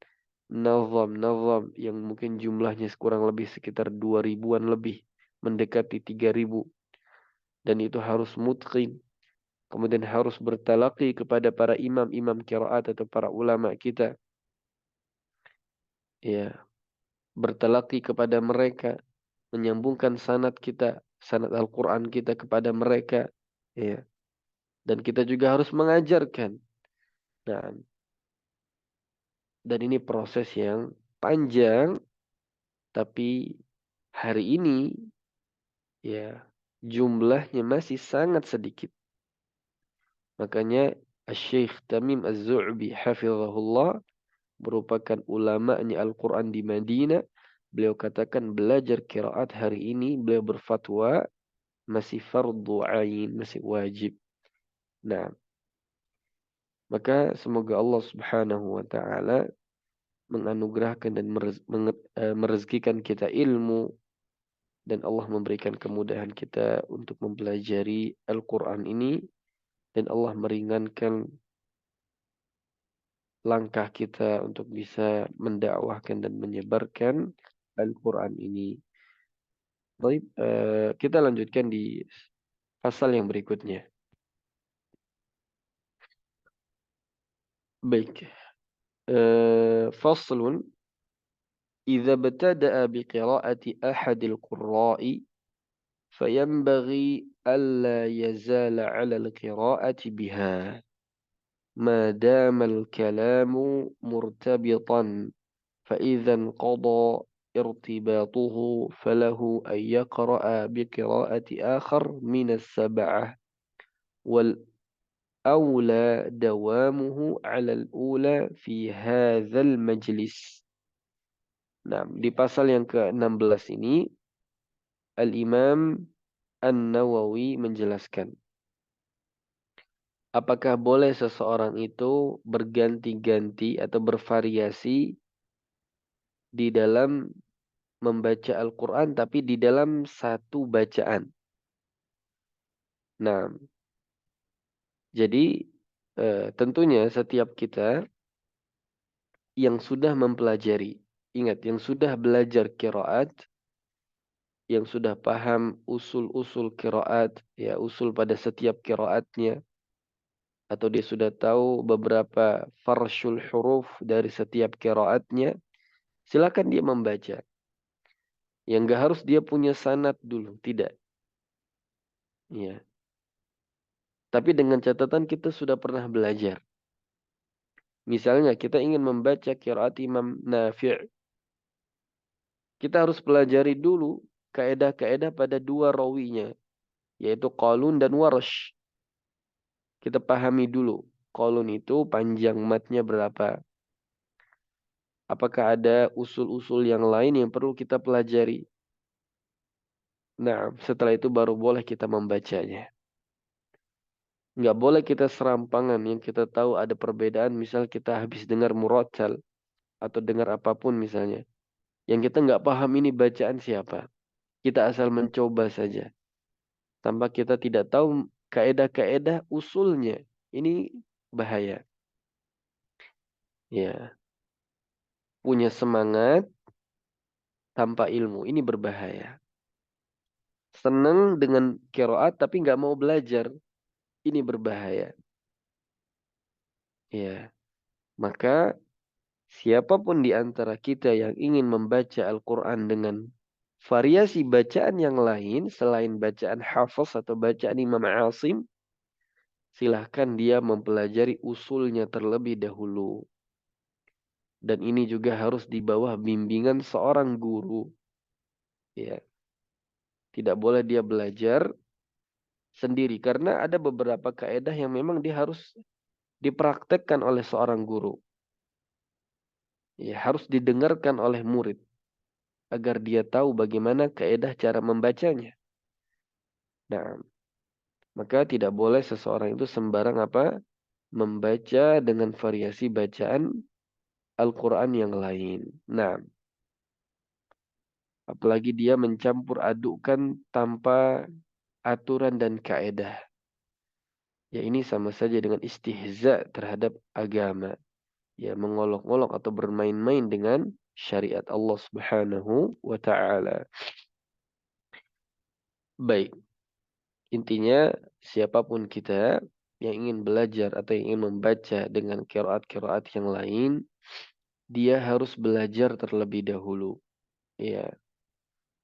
nazam-nazam yang mungkin jumlahnya kurang lebih sekitar 2000-an lebih, mendekati 3000. Dan itu harus mutqin. Kemudian harus bertalaqi kepada para imam-imam qiraat atau para ulama kita. Ya, bertalaqi kepada mereka, menyambungkan sanad kita, sanad Al-Quran kita kepada mereka. Ya. Dan kita juga harus mengajarkan. Nah, dan ini proses yang panjang, tapi hari ini ya jumlahnya masih sangat sedikit. Makanya Syekh Tamim Az-Zu'bi hafizahullah merupakan ulama'nya Al-Quran di Madinah. Beliau katakan belajar qiraat hari ini, beliau berfatwa masih fardu ain, masih wajib. Nah, maka semoga Allah Subhanahu wa taala menganugerahkan dan merezekikan kita ilmu, dan Allah memberikan kemudahan kita untuk mempelajari Al-Quran ini, dan Allah meringankan langkah kita untuk bisa mendakwahkan dan menyebarkan Al-Quran ini. Baik, kita lanjutkan di pasal yang berikutnya. Baik. Faslun, إذا ابتدأ بقراءة أحد القراء فينبغي ألا يزال على القراءة بها ما دام الكلام مرتبطا، فإذا انقضى ارتباطه فله أن يقرأ بقراءة آخر من السبعة والأولى دوامه على الأولى في هذا المجلس. Nah, di pasal yang ke-16 ini Al-Imam An-Nawawi menjelaskan, apakah boleh seseorang itu berganti-ganti atau bervariasi di dalam membaca Al-Quran tapi di dalam satu bacaan. Nah, jadi tentunya setiap kita yang sudah mempelajari, ingat yang sudah belajar qiraat, yang sudah paham usul-usul qiraat, ya usul pada setiap qiraatnya, atau dia sudah tahu beberapa farshul huruf dari setiap qiraatnya, silakan dia membaca. Yang enggak harus dia punya sanad dulu, tidak. Ya. Tapi dengan catatan kita sudah pernah belajar. Misalnya kita ingin membaca qiraat Imam Nafi', kita harus pelajari dulu kaedah-kaedah pada dua rawinya, yaitu Qalun dan Warsh. Kita pahami dulu, Qalun itu panjang matnya berapa. Apakah ada usul-usul yang lain yang perlu kita pelajari? Nah, setelah itu baru boleh kita membacanya. Nggak boleh kita serampangan yang kita tahu ada perbedaan. Misal kita habis dengar murattal atau dengar apapun misalnya. Yang kita nggak paham ini bacaan siapa. Kita asal mencoba saja. Tanpa kita tidak tahu kaedah-kaedah usulnya. Ini bahaya. Ya, punya semangat tanpa ilmu. Ini berbahaya. Senang dengan qiraat tapi nggak mau belajar. Ini berbahaya. Ya, maka siapapun di antara kita yang ingin membaca Al-Quran dengan variasi bacaan yang lain selain bacaan Hafiz atau bacaan Imam Asim, silahkan dia mempelajari usulnya terlebih dahulu. Dan ini juga harus di bawah bimbingan seorang guru. Ya, tidak boleh dia belajar sendiri karena ada beberapa kaedah yang memang dia harus dipraktekkan oleh seorang guru. Ya, harus didengarkan oleh murid agar dia tahu bagaimana kaedah cara membacanya. Nah, maka tidak boleh seseorang itu sembarang apa? Membaca dengan variasi bacaan Al-Quran yang lain. Nah, apalagi dia mencampur adukkan tanpa aturan dan kaedah. Ya ini sama saja dengan istihza terhadap agama. Ya mengolok-olok atau bermain-main dengan syariat Allah Subhanahu wa taala. Baik, intinya siapapun kita yang ingin belajar atau yang ingin membaca dengan qiraat-qiraat yang lain, dia harus belajar terlebih dahulu. Ya,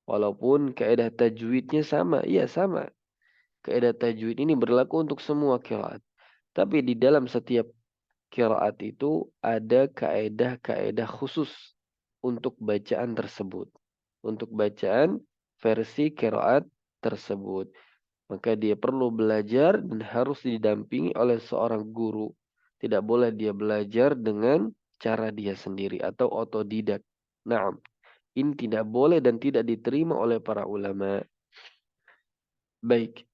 walaupun kaidah tajwidnya sama, iya sama. Kaidah tajwid ini berlaku untuk semua qiraat. Tapi di dalam setiap qiraat itu ada kaidah-kaidah khusus untuk bacaan tersebut. Untuk bacaan versi qiraat tersebut. Maka dia perlu belajar dan harus didampingi oleh seorang guru. Tidak boleh dia belajar dengan cara dia sendiri atau otodidak. Nah, ini tidak boleh dan tidak diterima oleh para ulama. Baik,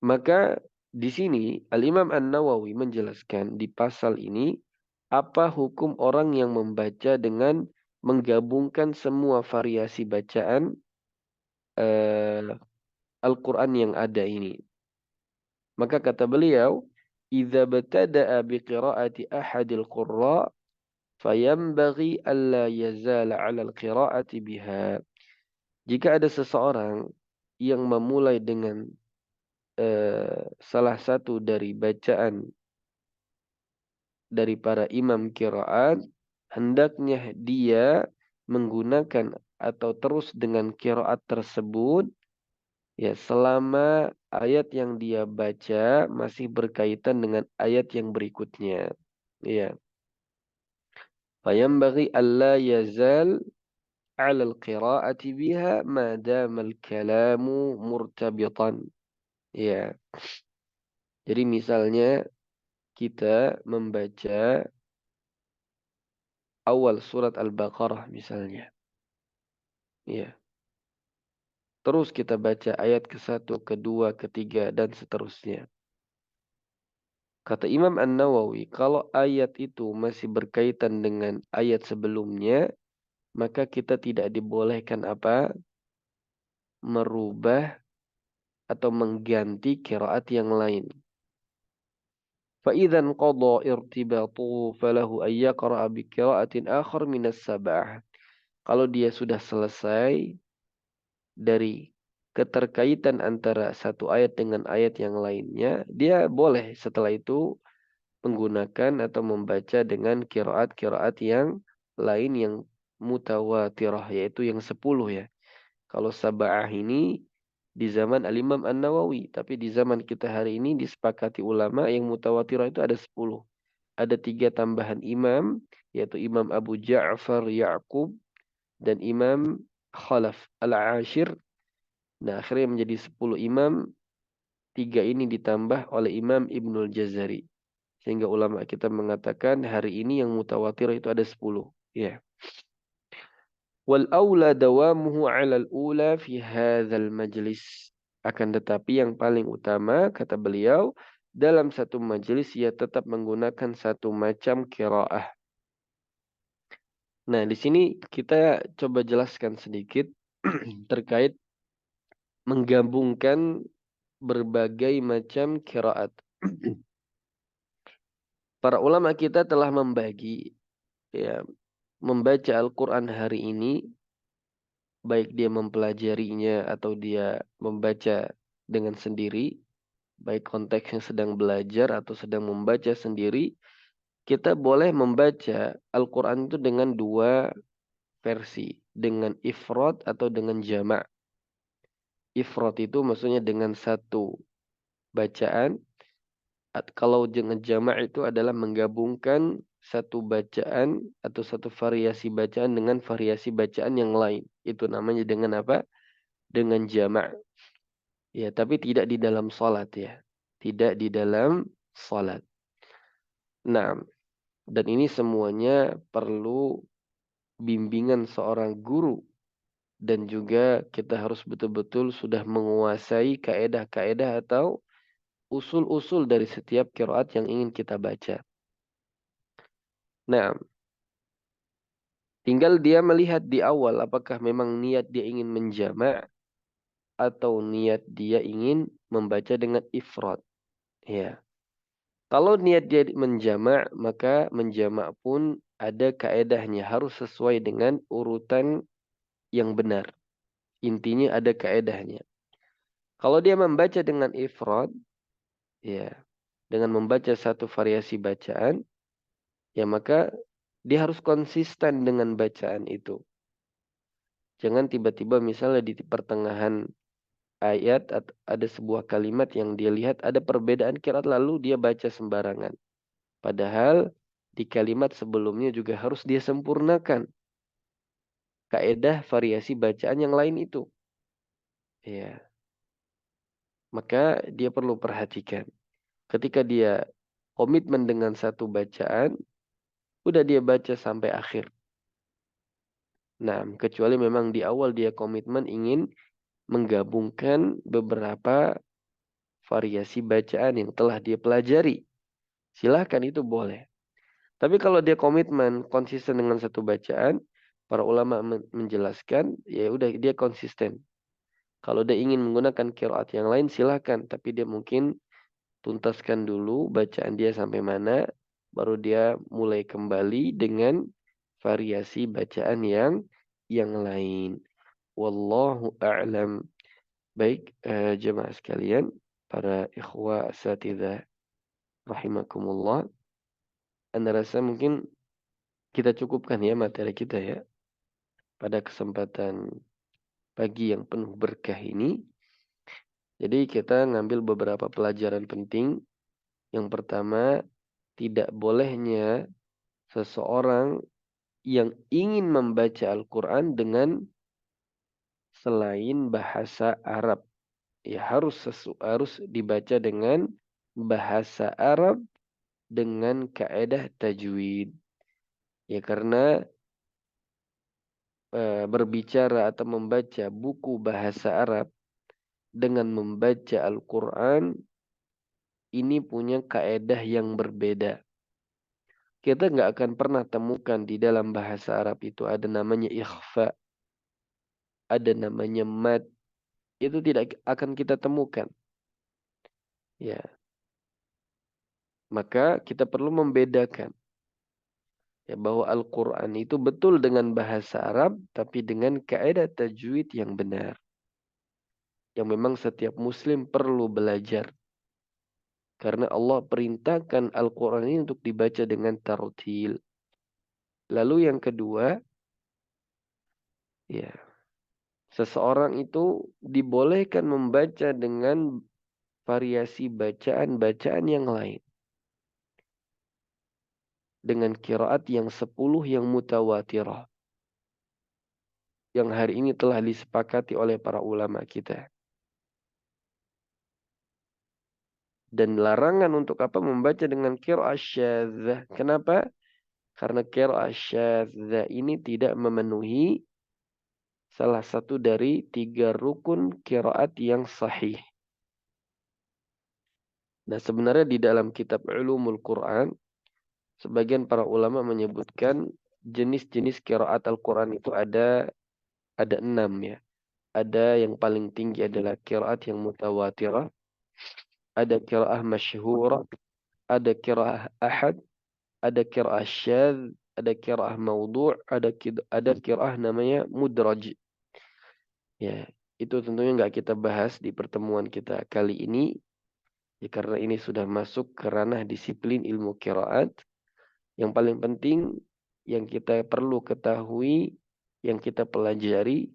maka di sini Al-Imam An-Nawawi menjelaskan di pasal ini apa hukum orang yang membaca dengan menggabungkan semua variasi bacaan eh, Al-Quran yang ada ini. Maka kata beliau, "Idza batada'a biqira'ati ahadil qurra, fayambaghi alla yazala 'ala al-qira'ati biha." Jika ada seseorang yang memulai dengan salah satu dari bacaan dari para imam qiraat, hendaknya dia menggunakan atau terus dengan qiraat tersebut ya selama ayat yang dia baca masih berkaitan dengan ayat yang berikutnya. Ya. Fayambaghi alla yazal 'ala al-qira'ati biha ma dama al-kalamu murtabitan. Ya. Jadi misalnya kita membaca awal surat Al-Baqarah misalnya. Ya. Terus kita baca ayat ke-1, kedua, ketiga, dan seterusnya. Kata Imam An-Nawawi, kalau ayat itu masih berkaitan dengan ayat sebelumnya, maka kita tidak dibolehkan apa? Merubah atau mengganti qiraat yang lain. فَإِذَا انْقَضَى ارْتِبَاطُهُ فَلَهُ أَنْ يَقْرَأَ بِقِرَاءَةٍ آخَرَ مِنَ السَّبْعَةِ. Kalau dia sudah selesai dari keterkaitan antara satu ayat dengan ayat yang lainnya, dia boleh setelah itu menggunakan atau membaca dengan qiraat-qiraat yang lain yang mutawatirah, yaitu yang 10 ya. Kalau sab'ah ini di zaman Al-Imam An-Nawawi, tapi di zaman kita hari ini disepakati ulama yang mutawatirah itu ada 10. Ada 3 tambahan imam, yaitu Imam Abu Ja'far Ya'qub dan Imam Khalaf Al-Ashir. Nah, akhirnya menjadi 10 imam, 3 ini ditambah oleh Imam Ibnul Jazari. Sehingga ulama kita mengatakan hari ini yang mutawatir itu ada 10. Ya. Wal aula dawamuhu 'ala al-ula fi hadzal majlis. Akan tetapi yang paling utama kata beliau dalam satu majelis ia tetap menggunakan satu macam qiraah. Nah, di sini kita coba jelaskan sedikit terkait menggabungkan berbagai macam qiraat. Para ulama kita telah membagi ya, membaca Al-Quran hari ini, baik dia mempelajarinya atau dia membaca dengan sendiri, baik konteksnya sedang belajar atau sedang membaca sendiri, kita boleh membaca Al-Quran itu dengan dua versi, dengan ifrad atau dengan jama'. Ifrad itu maksudnya dengan satu bacaan. Kalau dengan jama' itu adalah menggabungkan satu bacaan atau satu variasi bacaan dengan variasi bacaan yang lain. Itu namanya dengan apa? Dengan jama'. Ya, tapi tidak di dalam salat ya. Tidak di dalam salat. Nah, dan ini semuanya perlu bimbingan seorang guru. Dan juga kita harus betul-betul sudah menguasai kaedah-kaedah atau usul-usul dari setiap qiraat yang ingin kita baca. Nah, tinggal dia melihat di awal apakah memang niat dia ingin menjama' atau niat dia ingin membaca dengan ifrad. Ya. Kalau niat dia menjama', maka menjama' pun ada kaedahnya, harus sesuai dengan urutan yang benar. Intinya ada kaedahnya. Kalau dia membaca dengan ifrad, ya, dengan membaca satu variasi bacaan, ya maka dia harus konsisten dengan bacaan itu. Jangan tiba-tiba misalnya di pertengahan ayat ada sebuah kalimat yang dia lihat ada perbedaan qiraat lalu dia baca sembarangan. Padahal di kalimat sebelumnya juga harus dia sempurnakan kaedah variasi bacaan yang lain itu. Ya, maka dia perlu perhatikan. Ketika dia komitmen dengan satu bacaan, udah dia baca sampai akhir. Nah, kecuali memang di awal dia komitmen ingin menggabungkan beberapa variasi bacaan yang telah dia pelajari. Silahkan itu boleh. Tapi kalau dia komitmen konsisten dengan satu bacaan, para ulama menjelaskan, ya udah dia konsisten. Kalau dia ingin menggunakan qiraat yang lain silahkan, tapi dia mungkin tuntaskan dulu bacaan dia sampai mana, baru dia mulai kembali dengan variasi bacaan yang lain. Wallahu a'lam. Baik, jemaah sekalian, para ikhwah asatidzah rahimakumullah. Anda rasa mungkin kita cukupkan ya materi kita ya pada kesempatan pagi yang penuh berkah ini. Jadi kita ngambil beberapa pelajaran penting. Yang pertama, tidak bolehnya seseorang yang ingin membaca Al-Quran dengan selain bahasa Arab. Ya harus dibaca dengan bahasa Arab dengan kaedah tajwid. Ya karena berbicara atau membaca buku bahasa Arab dengan membaca Al-Quran ini punya kaedah yang berbeda. Kita nggak akan pernah temukan di dalam bahasa Arab itu ada namanya ikhfa, ada namanya mad. Itu tidak akan kita temukan. Ya, maka kita perlu membedakan ya bahwa Al-Quran itu betul dengan bahasa Arab, tapi dengan kaidah tajwid yang benar. Yang memang setiap Muslim perlu belajar. Karena Allah perintahkan Al-Quran ini untuk dibaca dengan tartil. Lalu yang kedua, ya seseorang itu dibolehkan membaca dengan variasi bacaan-bacaan yang lain. Dengan qiraat yang 10 yang mutawatirah. Yang hari ini telah disepakati oleh para ulama kita. Dan larangan untuk apa membaca dengan qiraat syadzah. Kenapa? Karena qiraat syadzah ini tidak memenuhi salah satu dari 3 rukun qiraat yang sahih. Nah sebenarnya di dalam kitab Ulumul Quran, sebagian para ulama menyebutkan jenis-jenis qiraat Al-Quran itu ada 6 ya. Ada yang paling tinggi adalah qiraat yang mutawatirah. Ada qiraah masyhurah. Ada qiraah ahad. Ada qiraah syadz. Ada qiraah maudhu'. Ada qiraah namanya mudraj. Ya, itu tentunya nggak kita bahas di pertemuan kita kali ini. Ya, karena ini sudah masuk ke ranah disiplin ilmu qiraat. Yang paling penting yang kita perlu ketahui, yang kita pelajari,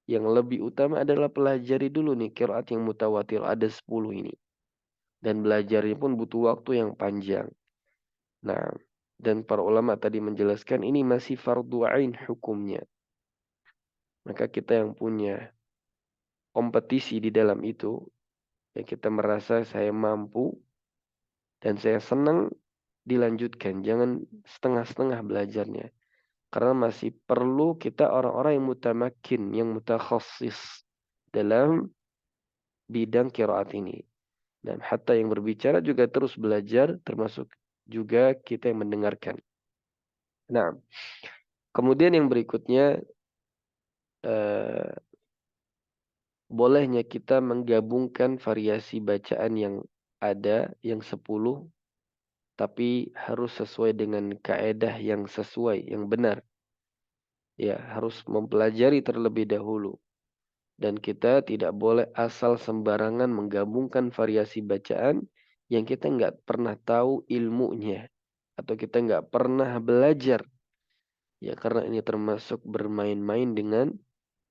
yang lebih utama adalah pelajari dulu nih qiraat yang mutawatir. Ada 10 ini. Dan belajarnya pun butuh waktu yang panjang. Nah, dan para ulama tadi menjelaskan ini masih fardu ain hukumnya. Maka kita yang punya kompetisi di dalam itu, ya kita merasa saya mampu dan saya senang dilanjutkan. Jangan setengah-setengah belajarnya. Karena masih perlu kita orang-orang yang mutamakin, yang mutakhassis dalam bidang qiraat ini. Dan hatta yang berbicara juga terus belajar, termasuk juga kita yang mendengarkan. Nah, kemudian yang berikutnya, eh, bolehnya kita menggabungkan variasi bacaan yang ada, yang 10, tapi harus sesuai dengan kaedah yang sesuai, yang benar. Ya, harus mempelajari terlebih dahulu. Dan kita tidak boleh asal sembarangan menggabungkan variasi bacaan yang kita nggak pernah tahu ilmunya. Atau kita nggak pernah belajar. Ya, karena ini termasuk bermain-main dengan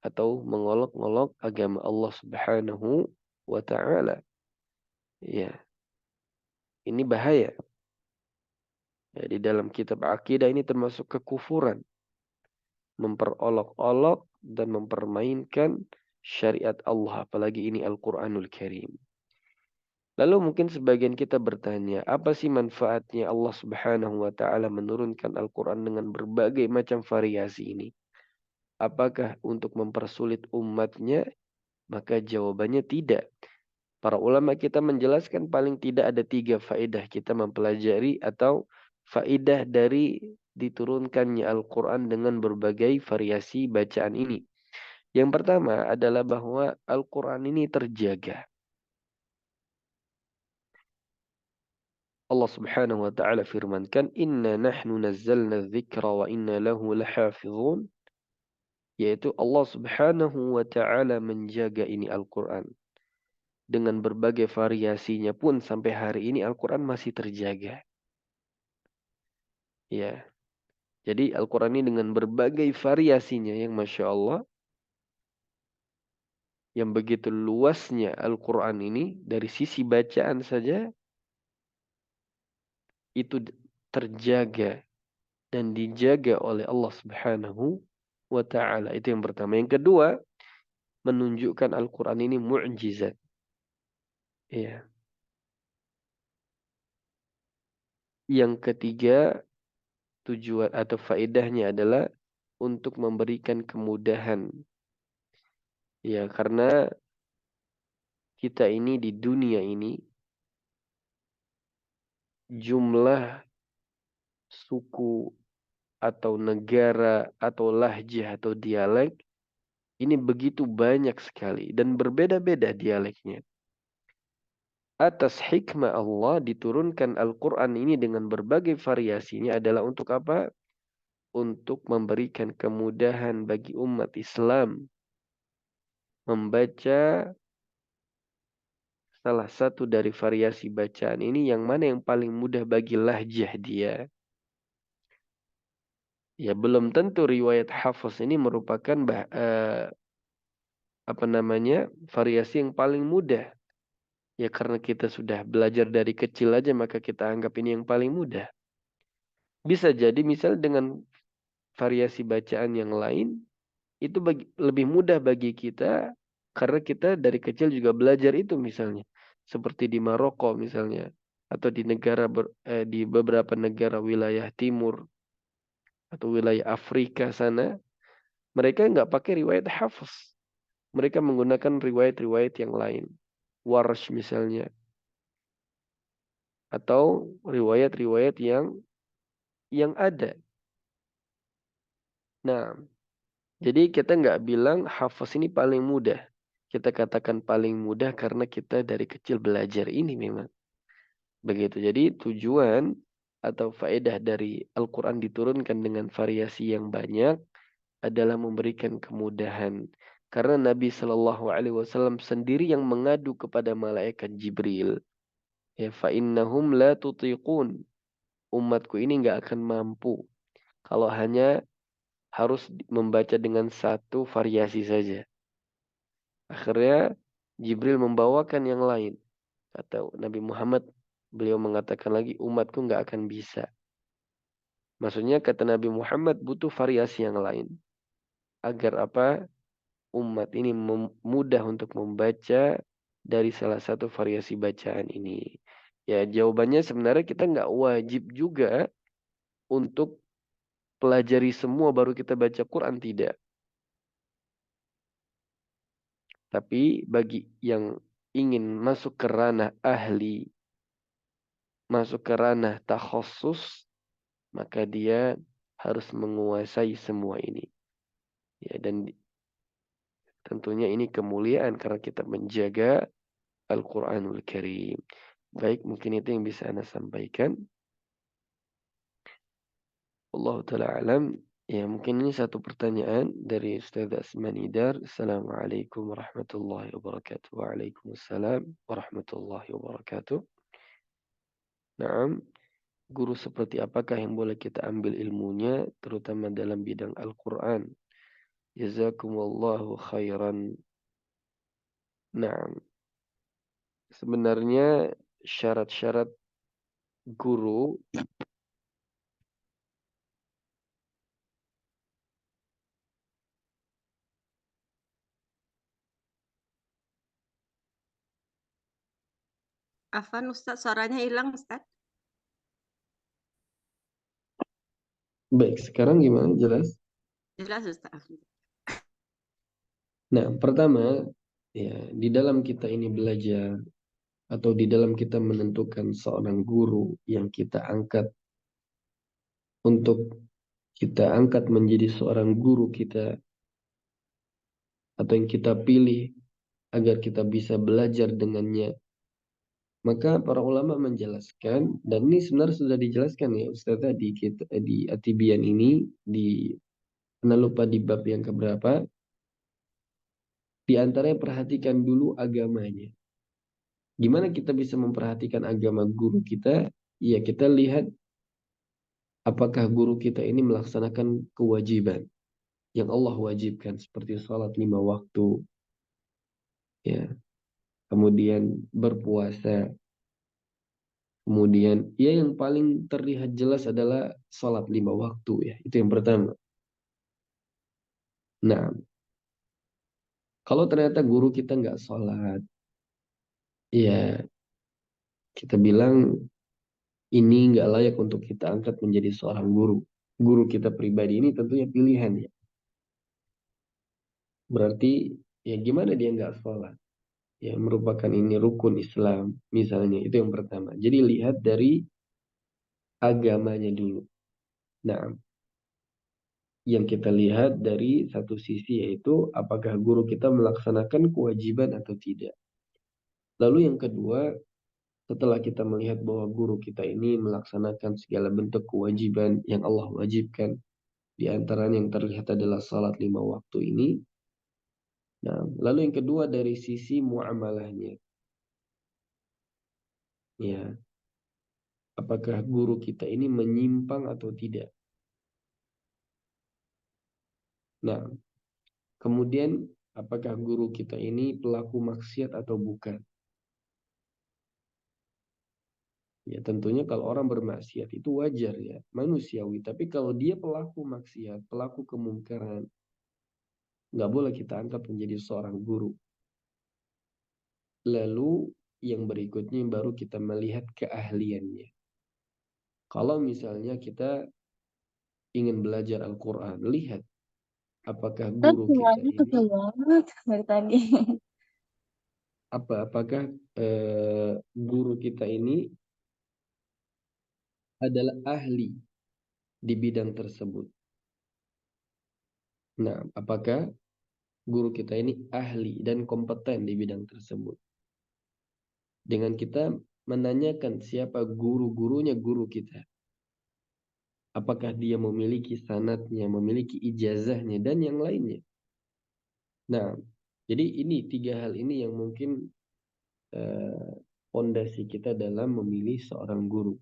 atau mengolok-olok agama Allah Subhanahu wa taala. Ya, ini bahaya. Ya, di dalam kitab akidah ini termasuk kekufuran, memperolok-olok dan mempermainkan syariat Allah, apalagi ini Al-Qur'anul Karim. Lalu mungkin sebagian kita bertanya, apa sih manfaatnya Allah Subhanahu wa taala menurunkan Al-Qur'an dengan berbagai macam variasi ini? Apakah untuk mempersulit umatnya? Maka jawabannya tidak. Para ulama kita menjelaskan paling tidak ada 3 faedah kita mempelajari atau faedah dari diturunkannya Al-Quran dengan berbagai variasi bacaan ini. Yang pertama adalah bahwa Al-Quran ini terjaga. Allah Subhanahu wa taala firmankan, "Inna nahnu nazzalna dzikra wa inna lahu lahafizun." Yaitu Allah Subhanahu wa taala menjaga ini Al-Quran. Dengan berbagai variasinya pun sampai hari ini Al-Quran masih terjaga. Ya, jadi Al-Quran ini dengan berbagai variasinya yang Masya Allah. Yang begitu luasnya Al-Quran ini dari sisi bacaan saja itu terjaga dan dijaga oleh Allah Subhanahu wa ta'ala. Itu yang pertama. Yang kedua, menunjukkan Al-Quran ini mu'jizat. Ya. Yang ketiga, tujuan atau faedahnya adalah untuk memberikan kemudahan. Ya, karena kita ini di dunia ini jumlah suku atau negara atau lahjah atau dialek ini begitu banyak sekali dan berbeda-beda dialeknya. Atas hikmah Allah diturunkan Al-Quran ini dengan berbagai variasinya adalah untuk apa? Untuk memberikan kemudahan bagi umat Islam membaca salah satu dari variasi bacaan ini yang mana yang paling mudah bagi lahjah dia. Ya belum tentu riwayat Hafs ini merupakan variasi yang paling mudah. Ya karena kita sudah belajar dari kecil aja maka kita anggap ini yang paling mudah. Bisa jadi misal dengan variasi bacaan yang lain itu lebih mudah bagi kita karena kita dari kecil juga belajar itu misalnya. Seperti di Maroko misalnya atau di di beberapa negara wilayah timur atau wilayah Afrika sana, mereka nggak pakai riwayat Hafs. Mereka menggunakan riwayat-riwayat yang lain. Warsh misalnya. Atau riwayat-riwayat yang ada. Nah, jadi kita nggak bilang hafaz ini paling mudah. Kita katakan paling mudah karena kita dari kecil belajar ini memang. Begitu. Jadi tujuan atau faedah dari Al-Quran diturunkan dengan variasi yang banyak adalah memberikan kemudahan. Karena Nabi Shallallahu Alaihi Wasallam sendiri yang mengadu kepada malaikat Jibril. Ya, fa'innahum la tutiqun. Umatku ini nggak akan mampu kalau hanya harus membaca dengan satu variasi saja. Akhirnya Jibril membawakan yang lain. Kata Nabi Muhammad, beliau mengatakan lagi umatku nggak akan bisa. Maksudnya kata Nabi Muhammad butuh variasi yang lain. Agar apa? Umat ini mudah untuk membaca dari salah satu variasi bacaan ini. Ya jawabannya sebenarnya kita nggak wajib juga untuk pelajari semua baru kita baca Quran, tidak. Tapi bagi yang ingin masuk ke ranah ahli, masuk ke ranah takhusus, maka dia harus menguasai semua ini. Ya, dan tentunya ini kemuliaan karena kita menjaga Al-Quranul Karim. Baik, mungkin itu yang bisa Anda sampaikan. Allah Ta'ala alam. Ya, mungkin ini satu pertanyaan dari Ustaz Asmanidar. Assalamualaikum warahmatullahi wabarakatuh. Waalaikumsalam warahmatullahi wabarakatuh. Naam, guru seperti apakah yang boleh kita ambil ilmunya, terutama dalam bidang Al-Quran? Jazakumullahu khairan. Naam, sebenarnya syarat-syarat guru Afan Ustaz, suaranya hilang Ustaz. baik. Sekarang gimana? Jelas? Jelas Ustaz. Nah, pertama, ya, di dalam kita ini belajar atau di dalam kita menentukan seorang guru yang kita angkat untuk kita angkat menjadi seorang guru kita atau yang kita pilih agar kita bisa belajar dengannya. Maka para ulama menjelaskan, dan ini sebenarnya sudah dijelaskan ya Ustaz di Atibian ini, pernah lupa di bab yang keberapa, di antaranya perhatikan dulu agamanya. Gimana kita bisa memperhatikan agama guru kita? Ya kita lihat apakah guru kita ini melaksanakan kewajiban yang Allah wajibkan seperti sholat 5 waktu, ya, kemudian berpuasa, Kemudian, ya yang paling terlihat jelas adalah sholat 5 waktu ya. Itu yang pertama. Nah, kalau ternyata guru kita nggak sholat, ya kita bilang ini nggak layak untuk kita angkat menjadi seorang guru. Guru kita pribadi ini tentunya pilihan ya. Berarti ya gimana dia nggak sholat? Ya merupakan ini rukun Islam misalnya. Itu yang pertama. Jadi lihat dari agamanya dulu. Nah, yang kita lihat dari satu sisi yaitu apakah guru kita melaksanakan kewajiban atau tidak. Lalu yang kedua, setelah kita melihat bahwa guru kita ini melaksanakan segala bentuk kewajiban yang Allah wajibkan, di antara yang terlihat adalah salat 5 waktu ini. Nah, lalu yang kedua dari sisi muamalahnya. Ya, apakah guru kita ini menyimpang atau tidak? Nah, kemudian apakah guru kita ini pelaku maksiat atau bukan? Ya tentunya kalau orang bermaksiat itu wajar ya, manusiawi. Tapi kalau dia pelaku maksiat, pelaku kemungkaran, nggak boleh kita angkat menjadi seorang guru. Lalu yang berikutnya baru kita melihat keahliannya. Kalau misalnya kita ingin belajar Al-Quran, lihat apakah Kan guru kita semuanya ini, kecil banget dari tadi. apakah guru kita ini adalah ahli di bidang tersebut. Nah, apakah guru kita ini ahli dan kompeten di bidang tersebut. Dengan kita menanyakan siapa guru-gurunya guru kita. Apakah dia memiliki sanadnya, memiliki ijazahnya, dan yang lainnya. Nah, jadi ini 3 hal ini yang mungkin fondasi kita dalam memilih seorang guru.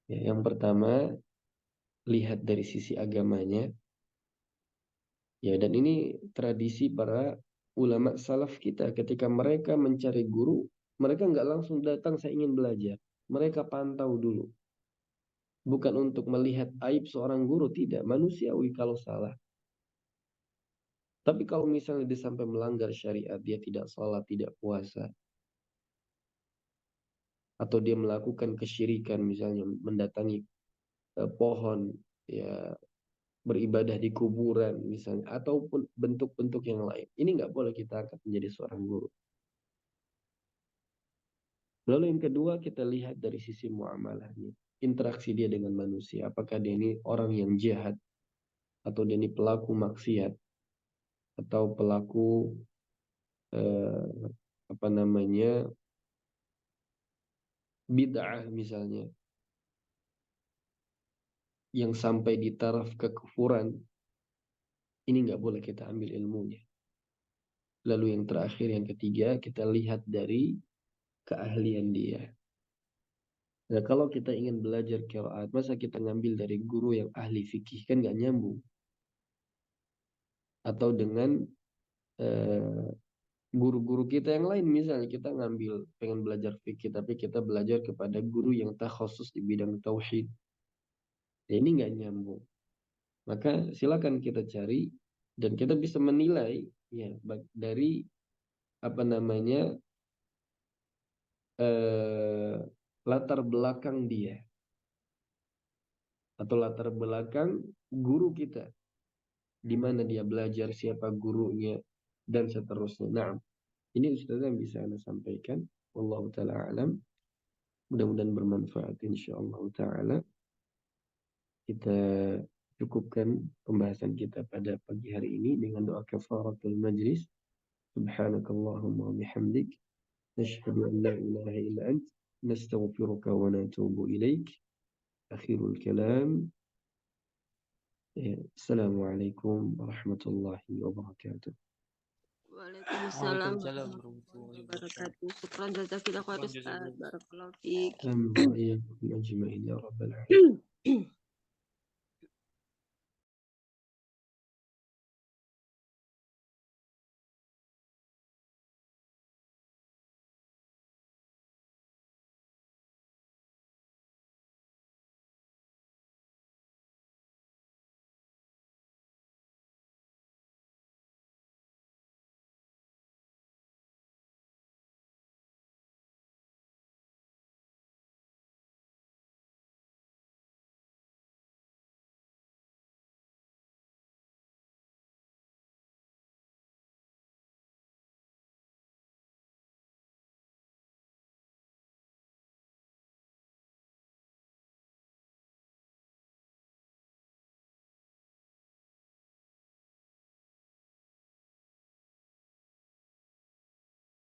Ya, yang pertama, lihat dari sisi agamanya. Ya, dan ini tradisi para ulama salaf kita. Ketika mereka mencari guru, mereka nggak langsung datang saya ingin belajar. Mereka pantau dulu. Bukan untuk melihat aib seorang guru, tidak. Manusiawi kalau salah. Tapi kalau misalnya dia sampai melanggar syariat, dia tidak salat, tidak puasa, atau dia melakukan kesyirikan, misalnya mendatangi pohon, ya beribadah di kuburan, misalnya, ataupun bentuk-bentuk yang lain. Ini nggak boleh kita angkat menjadi seorang guru. Lalu yang kedua, kita lihat dari sisi muamalahnya. Interaksi dia dengan manusia. Apakah dia ini orang yang jahat, atau dia ini pelaku maksiat, atau pelaku apa namanya bid'ah misalnya yang sampai di taraf kekufuran, ini nggak boleh kita ambil ilmunya. Lalu yang terakhir, yang ketiga, kita lihat dari keahlian dia. Nah, kalau kita ingin belajar qiraat, masa kita ngambil dari guru yang ahli fikih, kan nggak nyambung. Atau dengan guru-guru kita yang lain, misalnya kita ngambil pengen belajar fikih, tapi kita belajar kepada guru yang takhusus di bidang tauhid. Ya, ini nggak nyambung. Maka silakan kita cari dan kita bisa menilai ya dari apa namanya latar belakang dia atau latar belakang guru kita, di mana dia belajar, siapa gurunya, dan seterusnya. Nah, ini Ustaz yang bisa Anda sampaikan. Wallahu taala alam. Mudah-mudahan bermanfaat insyaallah taala. Kita cukupkan pembahasan kita pada pagi hari ini dengan doa kafaratul majlis. Subhanakallahumma wa bihamdik nashhadu an la ilaha illa ant nastaghfiruka wa natubu ilaik. Akhirul kalam. Assalamualaikum warahmatullahi wabarakatuh. Waalaikumsalam Waalaikumsalam warahmatullahi warahmatullahi wabarakatuh. wabarakatuh. Syukran jazakallahu Syukran Ustaz. jazakallahu. Barakallahu fiik. Amin wa iyyakum ajma'in ya rabbal alamin.